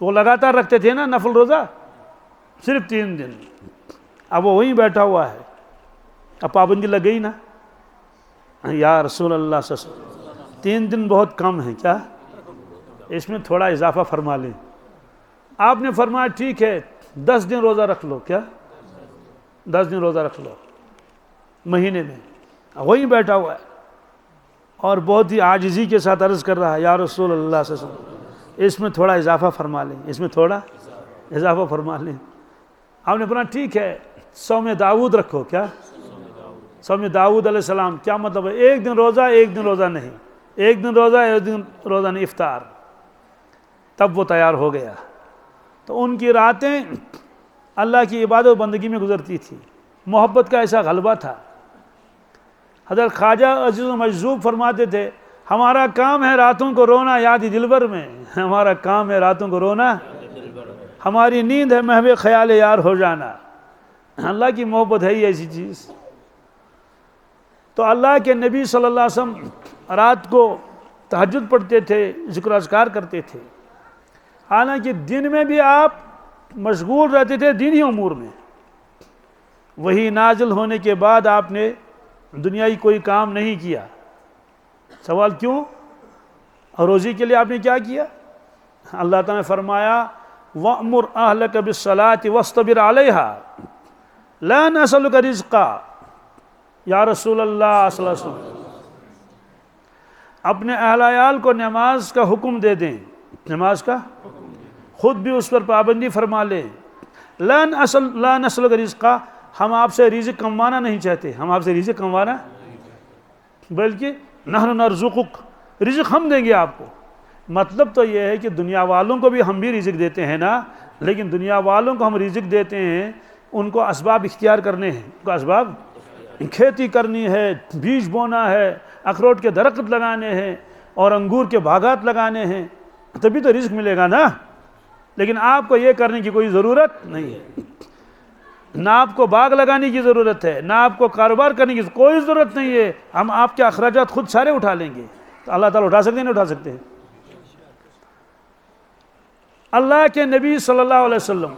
وہ لگاتار رکھتے تھے نا نفل روزہ، صرف 3 دن. اب وہ وہیں بیٹھا ہوا ہے، اب پابندی لگ گئی نا. یا رسول اللہ صلی اللہ علیہ وسلم 3 دن بہت کم ہیں. کیا؟ اس میں تھوڑا اضافہ فرما لیں. آپ نے فرمایا ٹھیک ہے 10 دن روزہ رکھ لو. کیا؟ 10 دن روزہ رکھ لو مہینے میں. وہیں بیٹھا ہوا ہے اور بہت ہی عاجزی کے ساتھ عرض کر رہا ہے یا رسول اللہ صلی اللہ علیہ وسلم اس میں تھوڑا اضافہ فرما لیں، اس میں تھوڑا اضافہ فرما لیں. آپ نے فرمایا ٹھیک ہے صوم داؤد رکھو. کیا؟ صوم داؤد علیہ السلام. کیا مطلب ہے؟ 1 دن روزہ 1 دن روزہ نہیں، 1 دن روزہ 1 دن روزہ نہیں، افطار. تب وہ تیار ہو گیا. تو ان کی راتیں اللہ کی عبادت و بندگی میں گزرتی تھی. محبت کا ایسا غلبہ تھا. حضرت خواجہ عزیز و مجذوب فرماتے تھے ہمارا کام ہے راتوں کو رونا یاد دلبر میں. ہمارا کام ہے راتوں کو رونا، ہماری نیند ہے محو خیال یار ہو جانا. اللہ کی محبت ہے ہی ایسی چیز. تو اللہ کے نبی صلی اللہ علیہ وسلم رات کو تہجد پڑھتے تھے، ذکر و اذکار کرتے تھے. حالانکہ دن میں بھی آپ مشغول رہتے تھے دینی امور میں. وہی نازل ہونے کے بعد آپ نے دنیائی کوئی کام نہیں کیا. سوال کیوں؟ اور روزی کے لیے آپ نے کیا کیا؟ اللہ تعالیٰ نے فرمایا وَأْمُرْ أَهْلَكَ بِالصَّلَاةِ وَاصْطَبِرْ عَلَيْهَا لَا نَسْأَلُكَ رِزْقًا. یا رسول اللہ صلی اللہ علیہ وسلم اپنے اہل عیال کو نماز کا حکم دے دیں، نماز کا خود بھی اس پر پابندی فرما لیں. لا نسألک رزقا، ہم آپ سے رزق کموانا نہیں چاہتے، ہم آپ سے رزق کموانا بلکہ نحن نرزقک، رزق ہم دیں گے آپ کو. مطلب تو یہ ہے کہ دنیا والوں کو بھی ہم بھی رزق دیتے ہیں نا، لیکن دنیا والوں کو ہم رزق دیتے ہیں ان کو اسباب اختیار کرنے ہیں. ان کو اسباب کھیتی کرنی ہے، بیج بونا ہے، اخروٹ کے درخت لگانے ہیں اور انگور کے باغات لگانے ہیں، تبھی تو رزق ملے گا نا. لیکن آپ کو یہ کرنے کی کوئی ضرورت نہیں ہے. نہ آپ کو باغ لگانے کی ضرورت ہے، نہ آپ کو کاروبار کرنے کی کوئی ضرورت نہیں ہے. ہم آپ کے اخراجات خود سارے اٹھا لیں گے. تو اللہ تعالیٰ اٹھا سکتے ہیں نہیں اٹھا سکتے ہیں؟ اللہ کے نبی صلی اللہ علیہ وسلم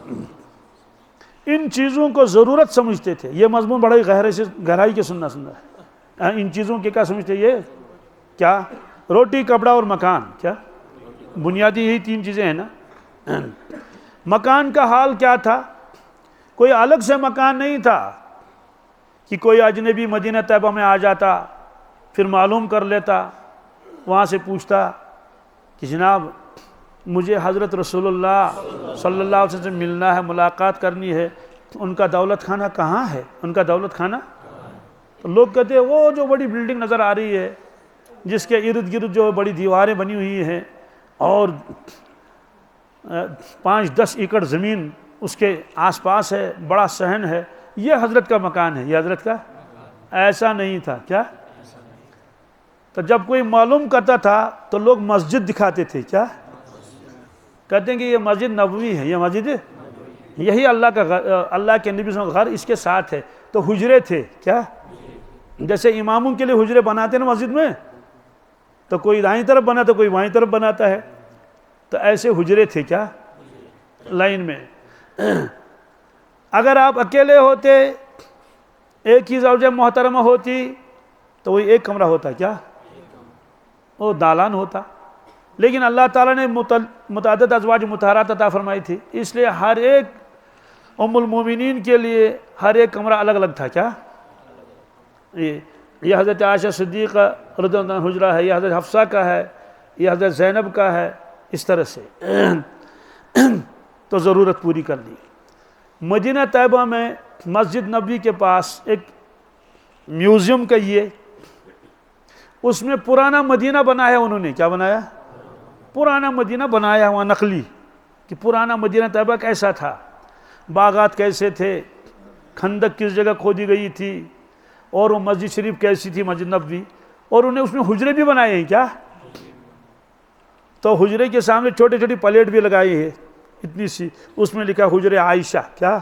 ان چیزوں کو ضرورت سمجھتے تھے. یہ مضمون بڑا ہی گہرائی کے سننا ہے. ان چیزوں کے کیا سمجھتے؟ یہ کیا؟ روٹی، کپڑا اور مکان. کیا؟ بنیادی یہی 3 چیزیں ہیں نا. مکان کا حال کیا تھا؟ کوئی الگ سے مکان نہیں تھا کہ کوئی اجنبی مدینہ طیبہ میں آ جاتا پھر معلوم کر لیتا، وہاں سے پوچھتا کہ جناب مجھے حضرت رسول اللہ صلی اللہ علیہ وسلم سے ملنا ہے، ملاقات کرنی ہے، ان کا دولت خانہ کہاں ہے؟ ان کا دولت خانہ تو لوگ کہتے ہیں وہ جو بڑی بلڈنگ نظر آ رہی ہے جس کے ارد گرد جو بڑی دیواریں بنی ہوئی ہیں اور 5-10 ایکڑ زمین اس کے آس پاس ہے، بڑا صحن ہے، یہ حضرت کا مکان ہے، یہ حضرت کا ایسا نہیں تھا. کیا؟ تو جب کوئی معلوم کرتا تھا تو لوگ مسجد دکھاتے تھے. کیا کہتے ہیں کہ یہ مسجد نبوی ہے، یہ مسجد یہی اللہ کا اللہ کے نبی صلی اللہ علیہ وسلم کا گھر اس کے ساتھ ہے. تو حجرے تھے. کیا؟ جیسے اماموں کے لیے حجرے بناتے ہیں نا مسجد میں، تو کوئی دائیں طرف بناتا ہے، کوئی بائیں طرف بناتا ہے، تو ایسے حجرے تھے. کیا؟ لائن میں. اگر آپ اکیلے ہوتے، ایک ہی زوجہ محترمہ ہوتی تو وہی ایک کمرہ ہوتا. کیا؟ وہ دالان ہوتا. لیکن اللہ تعالیٰ نے متعدد ازواج مطہرات عطا فرمائی تھی، اس لیے ہر ایک ام المومنین کے لیے ہر ایک کمرہ الگ الگ تھا. کیا؟ یہ حضرت عائشہ صدیقہ رضی اللہ عنہا حجرہ ہے، یہ حضرت حفصہ کا ہے، یہ حضرت زینب کا ہے. اس طرح سے تو ضرورت پوری کر لی. مدینہ طیبہ میں مسجد نبوی کے پاس ایک میوزیم کہیے، اس میں پرانا مدینہ بنایا انہوں نے. کیا بنایا؟ پرانا مدینہ بنایا ہوا نقلی، کہ پرانا مدینہ طیبہ کیسا تھا، باغات کیسے تھے، کھندق کس جگہ کھودی گئی تھی، اور وہ مسجد شریف کیسی تھی مسجد نبوی. اور انہیں اس میں حجرے بھی بنائے ہیں. کیا؟ تو حجرے کے سامنے چھوٹی چھوٹی پلیٹ بھی لگائی ہے اتنی سی، اس میں لکھا حجرے عائشہ. کیا؟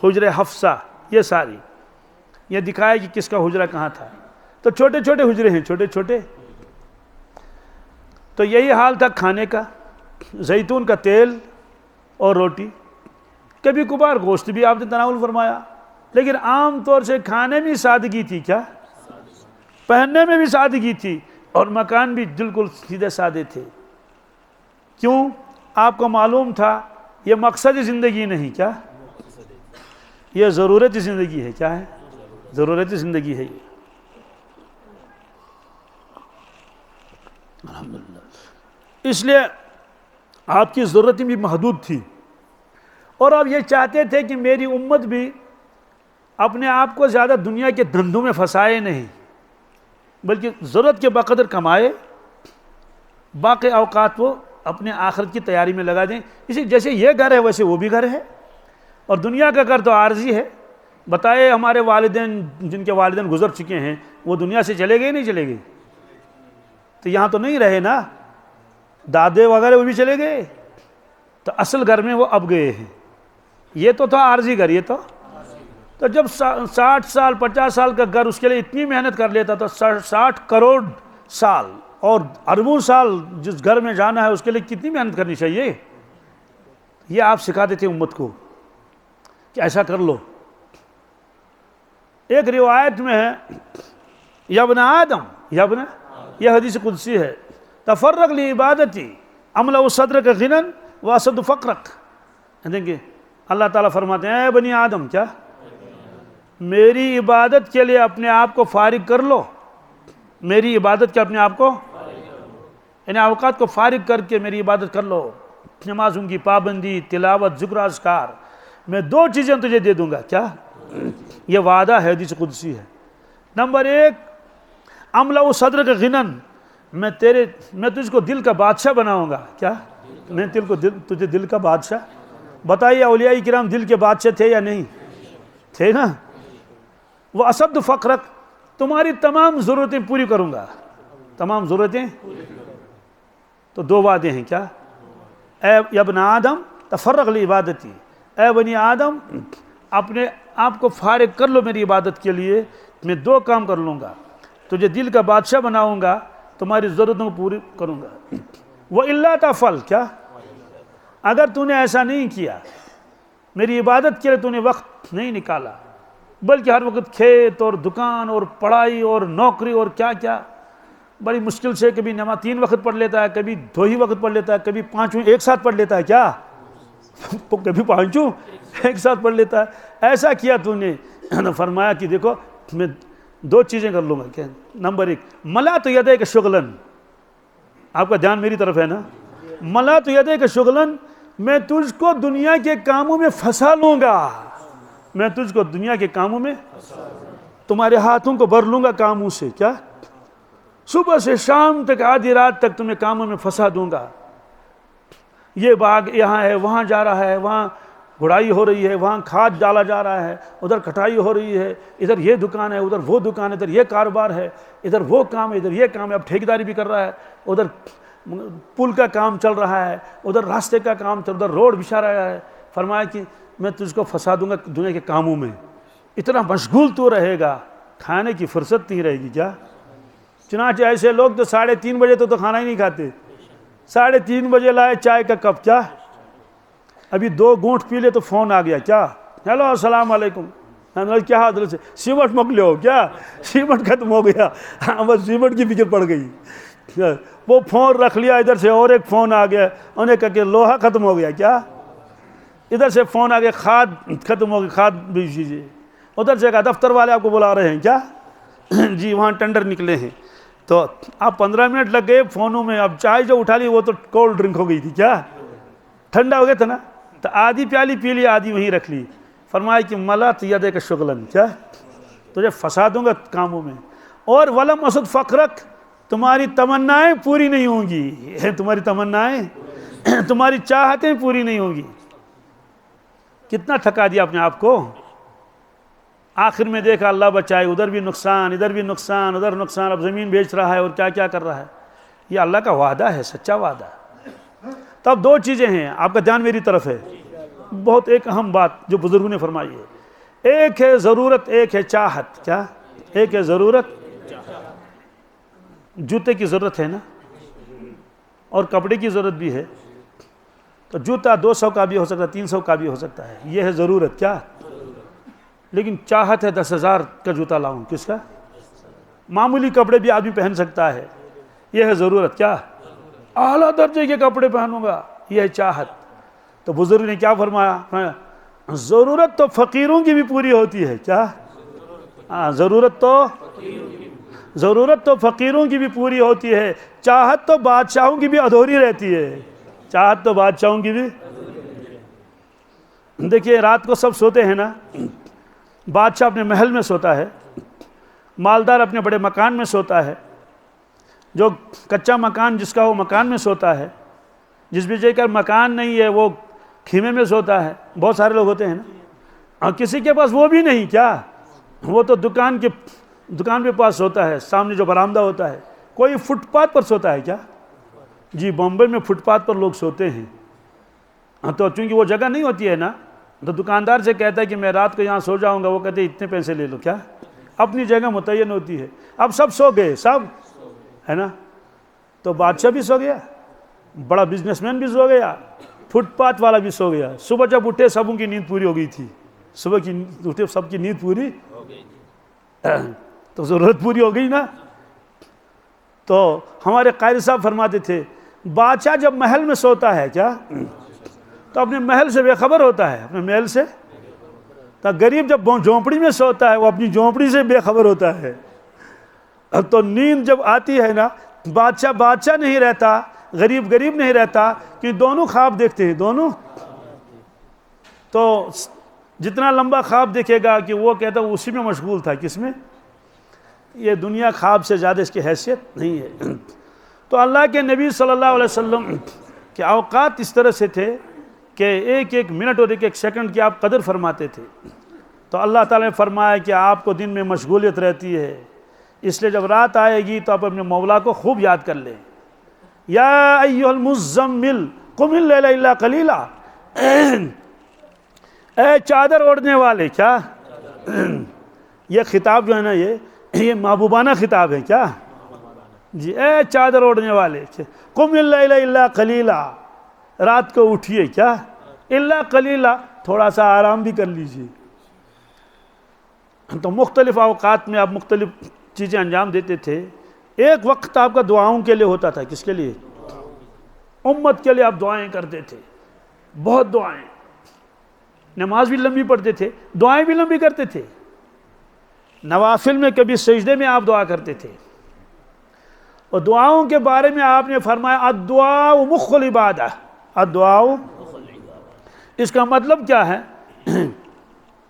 حجرے حفصہ. یہ ساری یہ دکھایا کہ کس کا حجرہ کہاں تھا. تو چھوٹے چھوٹے حجرے ہیں، چھوٹے چھوٹے. تو یہی حال تھا کھانے کا، زیتون کا تیل اور روٹی، کبھی کبھار گوشت بھی آپ نے تناول فرمایا، لیکن عام طور سے کھانے میں سادگی تھی. کیا؟ پہننے میں بھی سادگی تھی، اور مکان بھی بالکل سیدھے سادے تھے. کیوں؟ آپ کو معلوم تھا یہ مقصد زندگی نہیں. کیا؟ یہ ضرورت زندگی ہے. کیا ہے؟ ضرورت زندگی ہے یہ. الحمدللہ. اس لیے آپ کی ضرورتیں بھی محدود تھی، اور آپ یہ چاہتے تھے کہ میری امت بھی اپنے آپ کو زیادہ دنیا کے دھندوں میں پھنسائے نہیں، بلکہ ضرورت کے بقدر کمائے، باقی اوقات وہ اپنے آخرت کی تیاری میں لگا دیں. اسی جیسے یہ گھر ہے ویسے وہ بھی گھر ہے، اور دنیا کا گھر تو عارضی ہے. بتائے ہمارے والدین، جن کے والدین گزر چکے ہیں، وہ دنیا سے چلے گئے نہیں چلے گئے؟ تو یہاں تو نہیں رہے نا، دادے وغیرہ وہ بھی چلے گئے. تو اصل گھر میں وہ اب گئے ہیں. یہ تو تھا عارضی گھر. یہ تو جب 60 سال 50 سال کا گھر اس کے لیے اتنی محنت کر لیتا، تو 60 کروڑ سال اور اربوں سال جس گھر میں جانا ہے اس کے لیے کتنی محنت کرنی چاہیے. یہ آپ سکھاتے تھے امت کو کہ ایسا کر لو. ایک روایت میں ہے یا ابن آدم، یہ حدیث قدسی ہے، تفرغ لعبادتی املأ صدرک غنى واسد فقرک. دیکھیں اللہ تعالیٰ فرماتے ہیں اے بنی آدم، کیا؟ میری عبادت کے لیے اپنے آپ کو فارغ کر لو. میری عبادت کے اپنے آپ کو، یعنی اوقات کو فارغ کر کے میری عبادت کر لو. نمازوں کی پابندی، تلاوت، ذکر، اذکار. میں 2 چیزیں تجھے دے دوں گا. کیا؟ یہ وعدہ ہے، حدیث قدسی ہے. نمبر 1، املأ صدرک غنى، میں تجھ کو دل کا بادشاہ بناؤں گا. کیا؟ میں تجھے دل کا بادشاہ. بتائیے اولیاء کرام دل کے بادشاہ تھے یا نہیں تھے؟ نا. وہ اسد فقرک، تمہاری تمام ضرورتیں پوری کروں گا. تمام ضرورتیں. تو 2 وعدے ہیں. کیا؟ اے ابن آدم تفرغ لعبادتی، اے بنی آدم اپنے آپ کو فارغ کر لو میری عبادت کے لیے. میں 2 کام کر لوں گا، تجھے دل کا بادشاہ بناؤں گا، تمہاری ضرورتوں کو پوری کروں گا. وَإِلَّا تَفْعَلْ، کیا؟ اگر تو نے ایسا نہیں کیا، میری عبادت کے لیے تو نے وقت نہیں نکالا، بلکہ ہر وقت کھیت اور دکان اور پڑھائی اور نوکری اور کیا کیا، بڑی مشکل سے کبھی نماز 3 وقت پڑھ لیتا ہے، کبھی 2 ہی وقت پڑھ لیتا ہے، کبھی 5 ایک ساتھ پڑھ لیتا ہے. کیا؟ کبھی 5 ایک ساتھ پڑھ لیتا ہے. ایسا کیا تو نے. فرمایا کہ دیکھو میں 2 چیزیں کر لوں گا. کیا؟ نمبر 1، ملأت یدیک شغلا. آپ کا دھیان میری طرف ہے نا. ملأت یدیک شغلا، میں تجھ کو دنیا کے کاموں میں پھنسا لوں گا. میں تجھ کو دنیا کے کاموں میں. تمہارے ہاتھوں کو بھر لوں گا کاموں سے. کیا؟ صبح سے شام تک آدھی رات تک تمہیں کاموں میں پھنسا دوں گا. یہ باغ یہاں ہے، وہاں جا رہا ہے، وہاں گڑائی ہو رہی ہے، وہاں کھاد ڈالا جا رہا ہے، ادھر کٹائی ہو رہی ہے، ادھر یہ دکان ہے، ادھر وہ دکان ہے، ادھر یہ کاروبار ہے، ادھر وہ کام ہے، ادھر یہ کام ہے. اب ٹھیکیداری بھی کر رہا ہے، ادھر پل کا کام چل رہا ہے، ادھر راستے کا کام چل، ادھر روڈ بچھا رہا ہے. فرمایا کہ میں تجھ کو پھنسا دوں گا دنیا کے کاموں میں. اتنا مشغول تو رہے گا، کھانے کی فرصت نہیں رہے گی. کیا؟ چنانچہ ایسے لوگ تو 3:30 بجے تو کھانا ہی نہیں کھاتے. 3:30 بجے لائے چائے کا کپ. کیا؟ ابھی 2 گھونٹ پی لے تو فون آ گیا. کیا؟ ہیلو السلام علیکم، کیا حضرت سے سیمنٹ مک ہو؟ کیا سیمنٹ ختم ہو گیا؟ بس سیمنٹ کی فکر پڑ گئی. وہ فون رکھ لیا، ادھر سے اور ایک فون آ گیا، انہیں کہا کہ لوہا ختم ہو گیا. کیا؟ ادھر سے فون آ گیا، کھاد ختم ہو گئی، کھاد بیچ دیجیے. ادھر سے کہا دفتر والے آپ کو بلا رہے ہیں. کیا؟ جی وہاں ٹینڈر نکلے ہیں. تو اب 15 منٹ لگ گئے فونوں میں. اب چائے جو اٹھا لی وہ تو کولڈ ڈرنک ہو گئی تھی. کیا؟ ٹھنڈا ہو گیا تھا نا. تو آدھی پیالی پی لی، آدھی وہیں رکھ لی. فرمایا کہ ملت یدک شغلن، کیا تجھے پھنسا دوں گا کاموں میں. اور ولم اسد فقرک، تمہاری تمنائیں پوری نہیں ہوں گی. تمہاری تمنائیں، تمہاری چاہتیں پوری نہیں ہوں گی. کتنا تھکا دیا اپنے آپ کو. آخر میں دیکھا اللہ بچائے، ادھر بھی نقصان، ادھر بھی نقصان، ادھر نقصان. اب زمین بیچ رہا ہے اور کیا کیا کر رہا ہے. یہ اللہ کا وعدہ ہے، سچا وعدہ. تب 2 چیزیں ہیں، آپ کا دھیان میری طرف ہے. بہت ایک اہم بات جو بزرگوں نے فرمائی ہے. ایک ہے ضرورت، ایک ہے چاہت. کیا؟ ایک ہے ضرورت. جوتے کی ضرورت ہے نا، اور کپڑے کی ضرورت بھی ہے. تو جوتا 200 کا بھی ہو سکتا ہے، 300 کا بھی ہو سکتا ہے. یہ ہے ضرورت. کیا؟ لیکن چاہت ہے 10,000 کا جوتا لاؤں. کس کا؟ معمولی کپڑے بھی آدمی پہن سکتا ہے. یہ ہے ضرورت. کیا؟ اعلیٰ درجے کے کپڑے پہنوں گا. یہ ہے چاہت. تو بزرگ نے کیا فرمایا؟ ضرورت تو فقیروں کی بھی پوری ہوتی ہے. کیا؟ ضرورت تو فقیروں کی بھی پوری ہوتی ہے. چاہت تو بادشاہوں کی بھی ادھوری رہتی ہے. چاہت تو بادشاہوں کی بھی. دیکھیے رات کو سب سوتے ہیں نا. بادشاہ اپنے محل میں سوتا ہے، مالدار اپنے بڑے مکان میں سوتا ہے، جو کچا مکان جس کا وہ مکان میں سوتا ہے، جس بھی کا مکان نہیں ہے وہ خیمے میں سوتا ہے. بہت سارے لوگ ہوتے ہیں نا. اور کسی کے پاس وہ بھی نہیں. کیا؟ وہ تو دکان پہ پاس سوتا ہے، سامنے جو برآمدہ ہوتا ہے. کوئی فٹ پاتھ پر سوتا ہے. کیا؟ جی بمبئی میں فٹ پاتھ پر لوگ سوتے ہیں. تو چونکہ وہ جگہ نہیں ہوتی ہے نا، تو دکاندار سے کہتا ہے کہ میں رات کو یہاں سو جاؤں گا. وہ کہتے ہیں اتنے پیسے لے لو. کیا؟ اپنی جگہ متعین ہوتی ہے. اب سب سو گئے، سب ہے نا. تو بادشاہ بھی سو گیا، بڑا بزنس مین بھی سو گیا، فٹ پاتھ والا بھی سو گیا. صبح جب اٹھے سب کی نیند پوری ہو گئی تھی. صبح کی اٹھے سب کی نیند پوری ہو گئی، تو ضرورت پوری ہو گئی نا. تو ہمارے قائد صاحب فرماتے تھے بادشاہ جب محل میں سوتا ہے کیا تو اپنے محل سے بے خبر ہوتا ہے، اپنے محل سے. تو غریب جب جھونپڑی میں سوتا ہے وہ اپنی جھونپڑی سے بے خبر ہوتا ہے. تو نیند جب آتی ہے نا، بادشاہ نہیں رہتا، غریب نہیں رہتا، کہ دونوں خواب دیکھتے ہیں. دونوں تو جتنا لمبا خواب دیکھے گا کہ وہ کہتا ہے اسی میں مشغول تھا. کس میں؟ یہ دنیا خواب سے زیادہ اس کی حیثیت نہیں ہے. تو اللہ کے نبی صلی اللہ علیہ وسلم کے اوقات اس طرح سے تھے کہ ایک ایک منٹ اور ایک ایک سیکنڈ کی آپ قدر فرماتے تھے. تو اللہ تعالیٰ نے فرمایا کہ آپ کو دن میں مشغولیت رہتی ہے، اس لیے جب رات آئے گی تو آپ اپنے مولا کو خوب یاد کر لیں. یا ایھا المزمل قم اللیل الا قلیلا، اے چادر اوڑھنے والے. کیا یہ خطاب جو ہے نا یہ محبوبانہ خطاب ہے. کیا جی، اے چادر اوڑھنے والے قم اللیل الا قلیلا، رات کو اٹھیے. کیا الا قلیلا، تھوڑا سا آرام بھی کر لیجیے. تو مختلف اوقات میں آپ مختلف چیزیں انجام دیتے تھے. ایک وقت آپ کا دعاؤں کے لیے ہوتا تھا. کس کے لیے؟ امت کے لیے آپ دعائیں کرتے تھے، بہت دعائیں. نماز بھی لمبی پڑھتے تھے، دعائیں بھی لمبی کرتے تھے. نوافل میں کبھی سجدے میں آپ دعا کرتے تھے. اور دعاؤں کے بارے میں آپ نے فرمایا الدعاء مخ العبادہ. الدعاء، اس کا مطلب کیا ہے؟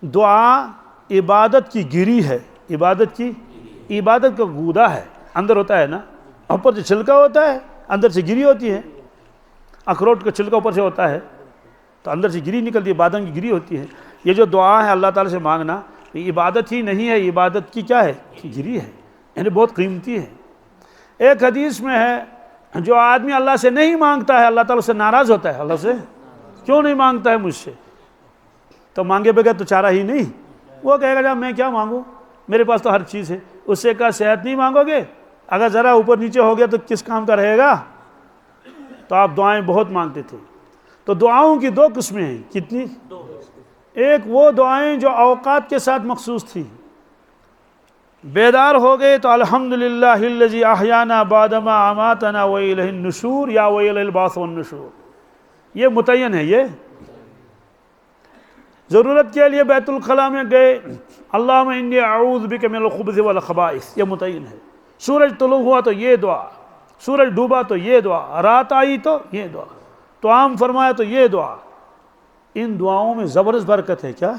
دعا عبادت کی گری ہے. عبادت کی، عبادت کا گودا ہے، اندر ہوتا ہے نا، اوپر سے چھلکا ہوتا ہے، اندر سے گری ہوتی ہے. اخروٹ کا چھلکا اوپر سے ہوتا ہے تو اندر سے گری نکلتی ہے، بادام کی گری ہوتی ہے. یہ جو دعا ہے اللہ تعالیٰ سے مانگنا، یہ عبادت ہی نہیں ہے، عبادت کی کیا ہے؟ کی گری ہے، یعنی بہت قیمتی ہے. ایک حدیث میں ہے جو آدمی اللہ سے نہیں مانگتا ہے اللہ تعالیٰ سے ناراض ہوتا ہے. اللہ سے کیوں نہیں مانگتا ہے مجھ سے؟ تو مانگے بغیر تو چارہ ہی نہیں. وہ کہے گا جب میں کیا مانگوں، میرے پاس تو ہر چیز ہے. اس سے کہا صحت نہیں مانگو گے؟ اگر ذرا اوپر نیچے ہو گیا تو کس کام کا رہے گا؟ تو آپ دعائیں بہت مانگتے تھے. تو دعاؤں کی دو قسمیں ہیں. کتنی؟ ایک وہ دعائیں جو اوقات کے ساتھ مخصوص تھی. بیدار ہو گئے تو الحمدللہ الذی احیانا بعدما اماتنا والیہ النشور یا والیہ البعث والنشور، یہ متعین ہے. یہ ضرورت کے لیے بیت الخلاء میں گئے، اللہم انی اعوذ بک من الخبث والخبائث، یہ متعین ہے. سورج طلوع ہوا تو یہ دعا، سورج ڈوبا تو یہ دعا، رات آئی تو یہ دعا، تو عام فرمایا تو یہ دعا. ان دعاؤں میں زبردست برکت ہے. کیا؟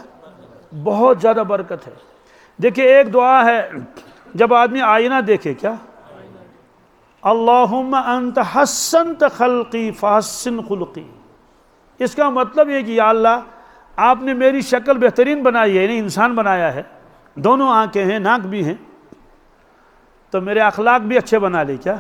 بہت زیادہ برکت ہے. دیکھیں ایک دعا ہے جب آدمی آئینہ دیکھے، کیا؟ اللہم انت حسنت خلقی فحسن خلقی. اس کا مطلب یہ کہ یا اللہ آپ نے میری شکل بہترین بنائی ہے، یعنی انسان بنایا ہے، دونوں آنکھیں ہیں، ناک بھی ہیں، تو میرے اخلاق بھی اچھے بنا لے. کیا؟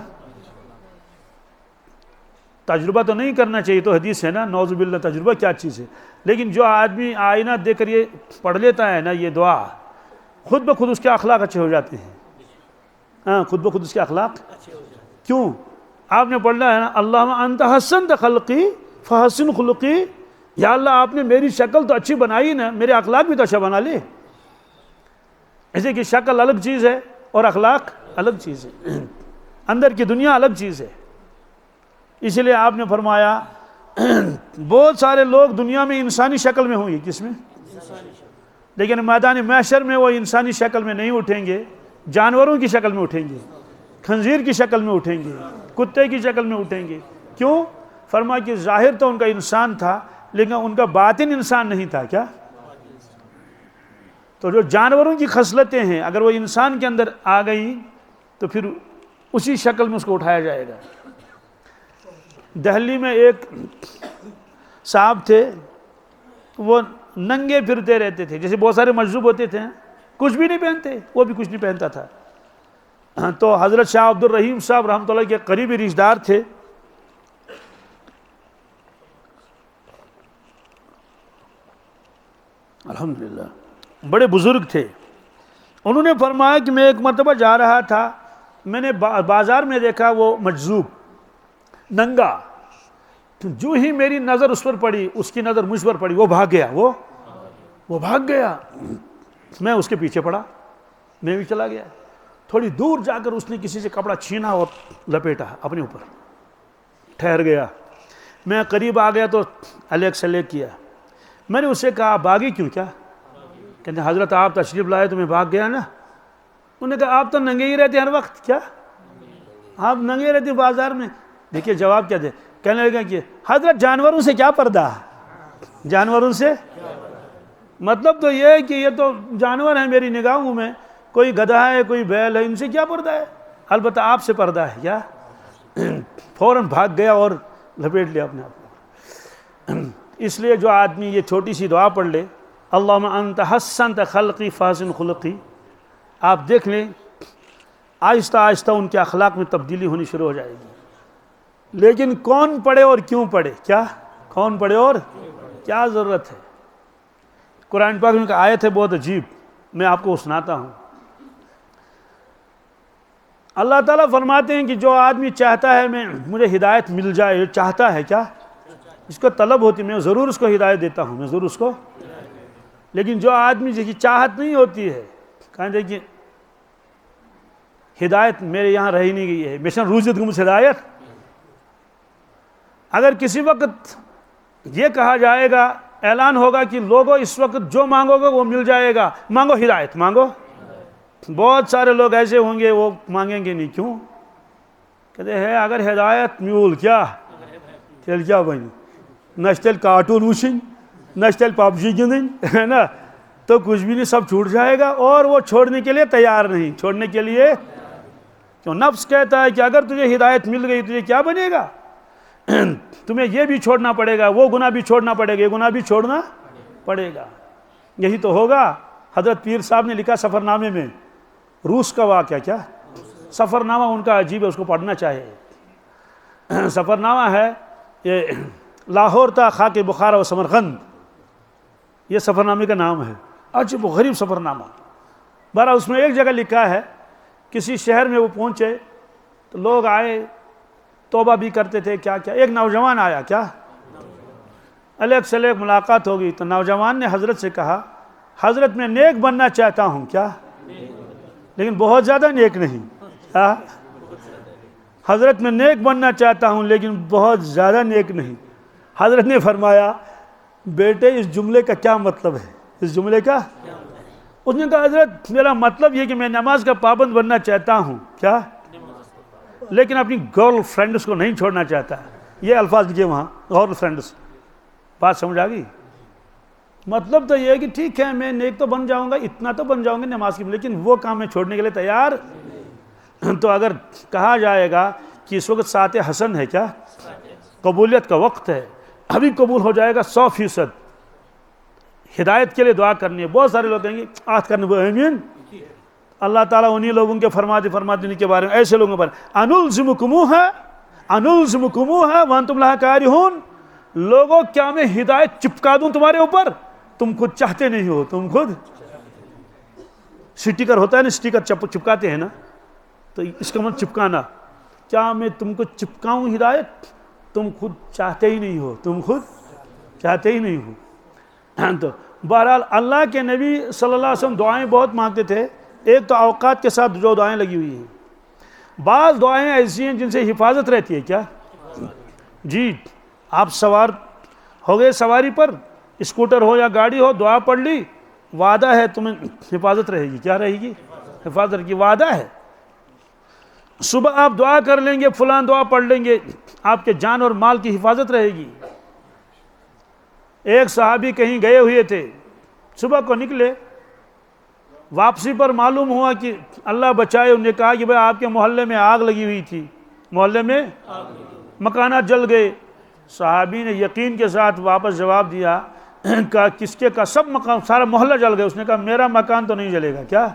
تجربہ تو نہیں کرنا چاہیے، تو حدیث ہے نا، نعوذ باللہ تجربہ کیا چیز ہے. لیکن جو آدمی آئینہ دیکھ کر یہ پڑھ لیتا ہے نا یہ دعا، خود بخود اس کے اخلاق اچھے ہو جاتے ہیں. ہاں، خود بخود اس کے اخلاق. کیوں؟ آپ نے پڑھنا ہے نا اللہم انت حسنت خلقی فحسن خلقی، یا اللہ آپ نے میری شکل تو اچھی بنائی نا، میرے اخلاق بھی تو اچھا بنا لے. ایسے کہ شکل الگ چیز ہے اور اخلاق الگ چیز ہے، اندر کی دنیا الگ چیز ہے. اس لیے آپ نے فرمایا بہت سارے لوگ دنیا میں انسانی شکل میں ہوں گے. کس میں؟ لیکن میدان محشر میں وہ انسانی شکل میں نہیں اٹھیں گے، جانوروں کی شکل میں اٹھیں گے، خنزیر کی شکل میں اٹھیں گے، کتے کی شکل میں اٹھیں گے. کیوں؟ فرمایا کہ ظاہر تو ان کا انسان تھا لیکن ان کا باطن انسان نہیں تھا. کیا؟ تو جو جانوروں کی خصلتیں ہیں اگر وہ انسان کے اندر آ گئی تو پھر اسی شکل میں اس کو اٹھایا جائے گا. دہلی میں ایک صاحب تھے، وہ ننگے پھرتے رہتے تھے، جیسے بہت سارے مجذوب ہوتے تھے، کچھ بھی نہیں پہنتے، وہ بھی کچھ نہیں پہنتا تھا. تو حضرت شاہ عبد الرحیم صاحب رحمۃ اللہ کے قریبی رشتہ دار تھے. الحمدللہ بڑے بزرگ تھے. انہوں نے فرمایا کہ میں ایک مرتبہ جا رہا تھا، میں نے بازار میں دیکھا وہ مجذوب ننگا، جو ہی میری نظر اس پر پڑی، اس کی نظر مجھ پر پڑی، وہ بھاگ گیا. وہ بھاگ گیا، میں اس کے پیچھے پڑا، میں بھی چلا گیا. تھوڑی دور جا کر اس نے کسی سے کپڑا چھینا اور لپیٹا اپنے اوپر، ٹھہر گیا. میں قریب آ گیا تو الیک سلیک کیا. میں نے اس سے کہا بھاگی کیوں؟ کیا کہتے ہیں حضرت آپ تشریف لائے تو میں بھاگ گیا نا. انہوں نے کہا آپ تو ننگے ہی رہتے ہر وقت. کیا آپ ننگے رہتے بازار میں؟ دیکھیے جواب کیا دے. کہنے لگا کہ حضرت جانوروں سے کیا پردہ، جانوروں سے مطلب تو یہ ہے کہ یہ تو جانور ہیں میری نگاہوں میں، کوئی گدھا ہے کوئی بیل ہے، ان سے کیا پردہ ہے، البتہ آپ سے پردہ ہے. کیا؟ فوراً بھاگ گیا اور لپیٹ لیا اپنے آپ کو. اس لیے جو آدمی یہ چھوٹی سی دعا پڑھ لے، اللہم انت حسنت خلقی فحسن خلقی، آپ دیکھ لیں آہستہ آہستہ ان کے اخلاق میں تبدیلی ہونی شروع ہو جائے گی. لیکن کون پڑھے اور کیوں پڑھے؟ کیا کون پڑھے اور کیا ضرورت ہے؟ قرآن پاک میں ایک آیت ہے بہت عجیب، میں آپ کو سناتا ہوں. اللہ تعالیٰ فرماتے ہیں کہ جو آدمی چاہتا ہے مجھے ہدایت مل جائے، چاہتا ہے، کیا اس کو طلب ہوتی، میں ضرور اس کو ہدایت دیتا ہوں، میں ضرور اس کو. لیکن جو آدمی جس کی چاہت نہیں ہوتی ہے، کہیں دیکھیے ہدایت میرے یہاں رہی نہیں گئی ہے، بشن روزت گمس ہدایت. اگر کسی وقت یہ کہا جائے گا، اعلان ہوگا کہ لوگوں اس وقت جو مانگو گے وہ مل جائے گا، مانگو ہدایت مانگو، بہت سارے لوگ ایسے ہوں گے وہ مانگیں گے نہیں. کیوں؟ کہتے ہیں اگر ہدایت میول کیا تیل کیا بنی، نہ تیل کارٹون وچھن، نہ تیل پب جی گندن، ہے نا. تو کچھ بھی نہیں، سب چھوٹ جائے گا، اور وہ چھوڑنے کے لیے تیار نہیں، چھوڑنے کے لیے کیوں؟ نفس کہتا ہے کہ اگر تجھے ہدایت مل گئی تجھے کیا بنے گا، تمہیں یہ بھی چھوڑنا پڑے گا، وہ گناہ بھی چھوڑنا پڑے گا، یہ گناہ بھی چھوڑنا پڑے گا۔ یہی تو ہوگا۔ حضرت پیر صاحب نے لکھا سفر نامے میں، روس کا واقعہ، کیا سفر نامہ ان کا عجیب ہے، اس کو پڑھنا چاہیے۔ سفر نامہ ہے، یہ لاہور تا خاک بخارا و سمرقند، یہ سفر نامے کا نام ہے، عجیب و غریب سفر نامہ۔ بہرحال اس میں ایک جگہ لکھا ہے، کسی شہر میں وہ پہنچے تو لوگ آئے، توبہ بھی کرتے تھے، کیا کیا، ایک نوجوان آیا، کیا الیک سلیک ملاقات ہوگی، تو نوجوان نے حضرت سے کہا، حضرت میں نیک بننا چاہتا ہوں، کیا لیکن بہت زیادہ نیک نہیں، کیا حضرت میں نیک بننا چاہتا ہوں لیکن بہت زیادہ نیک نہیں۔ حضرت نے فرمایا، بیٹے اس جملے کا کیا مطلب ہے، اس جملے کا؟ اس نے کہا، حضرت میرا مطلب یہ کہ میں نماز کا پابند بننا چاہتا ہوں، کیا لیکن اپنی گرل فرینڈس کو نہیں چھوڑنا چاہتا۔ یہ الفاظ لکھے وہاں، گرل فرینڈس۔ بات سمجھ آ گئی؟ مطلب تو یہ ہے کہ ٹھیک ہے میں نیک تو بن جاؤں گا، اتنا تو بن جاؤں گا نماز کی، لیکن وہ کام میں چھوڑنے کے لیے تیار۔ تو اگر کہا جائے گا کہ اس وقت ساعت حسن ہے، کیا قبولیت کا وقت ہے، ابھی قبول ہو جائے گا 100%، ہدایت کے لیے دعا کرنی ہے۔ بہت سارے لوگ کہیں گے آت کرنے وہ آمین، اللہ تعالیٰ انہی لوگوں کے فرماتے ان کے بارے میں، ایسے لوگوں پر انلزمکموہا وانتم لہا کارہون، لوگوں کیا میں ہدایت چپکا دوں تمہارے اوپر، تم خود چاہتے نہیں ہو، تم خود سٹیکر ہوتا ہے نا، سٹیکر چپکاتے ہیں نا، تو اس کا مطلب چپکانا، کیا میں تم کو چپکاؤں ہدایت، تم خود چاہتے ہی نہیں ہو، تم خود چاہتے ہی نہیں ہو۔ تو بہرحال اللہ کے نبی صلی اللہ علیہ وسلم دعائیں بہت مانگتے تھے، ایک تو اوقات کے ساتھ جو دعائیں لگی ہوئی ہیں، بعض دعائیں ایسی ہیں جن سے حفاظت رہتی ہے، کیا جی آپ سوار ہو گئے سواری پر، اسکوٹر ہو یا گاڑی ہو، دعا پڑھ لی، وعدہ ہے تمہیں حفاظت رہے گی، کیا رہے گی، حفاظت کی وعدہ ہے۔ صبح آپ دعا کر لیں گے، فلاں دعا پڑھ لیں گے، آپ کے جان اور مال کی حفاظت رہے گی۔ ایک صحابی کہیں گئے ہوئے تھے، صبح کو نکلے، واپسی پر معلوم ہوا کہ اللہ بچائے، انہوں نے کہا کہ بھائی آپ کے محلے میں آگ لگی ہوئی تھی، محلے میں مکانات جل گئے۔ صحابی نے یقین کے ساتھ واپس جواب دیا، کہا کس کے کا، سب مکان، سارا محلہ جل گیا۔ اس نے کہا میرا مکان تو نہیں جلے گا، کیا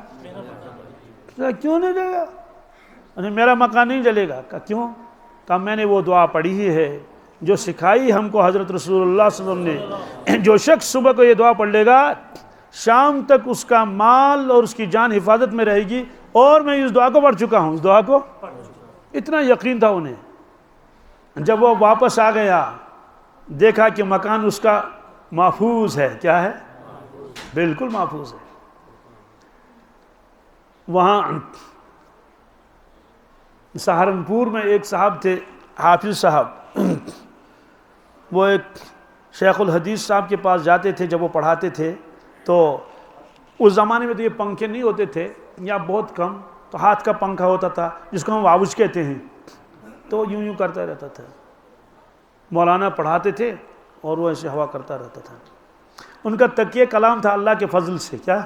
کیوں نہیں جلے گا، میرا مکان نہیں جلے گا، کہا کیوں، کہا میں نے وہ دعا پڑھی ہی ہے جو سکھائی ہم کو حضرت رسول اللہ صلی اللہ علیہ وسلم نے، جو شخص صبح کو یہ دعا پڑھ لے گا شام تک اس کا مال اور اس کی جان حفاظت میں رہے گی، اور میں اس دعا کو پڑھ چکا ہوں، اس دعا کو اتنا یقین تھا انہیں۔ جب وہ واپس آ گیا دیکھا کہ مکان اس کا محفوظ ہے، کیا ہے، بالکل محفوظ ہے۔ وہاں سہارنپور میں ایک صاحب تھے، حافظ صاحب، وہ ایک شیخ الحدیث صاحب کے پاس جاتے تھے جب وہ پڑھاتے تھے، تو اس زمانے میں تو یہ پنکھے نہیں ہوتے تھے یا بہت کم، تو ہاتھ کا پنکھا ہوتا تھا جس کو ہم واوج کہتے ہیں، تو یوں یوں کرتا رہتا تھا۔ مولانا پڑھاتے تھے اور وہ ایسے ہوا کرتا رہتا تھا۔ ان کا تکیہ کلام تھا اللہ کے فضل سے، کیا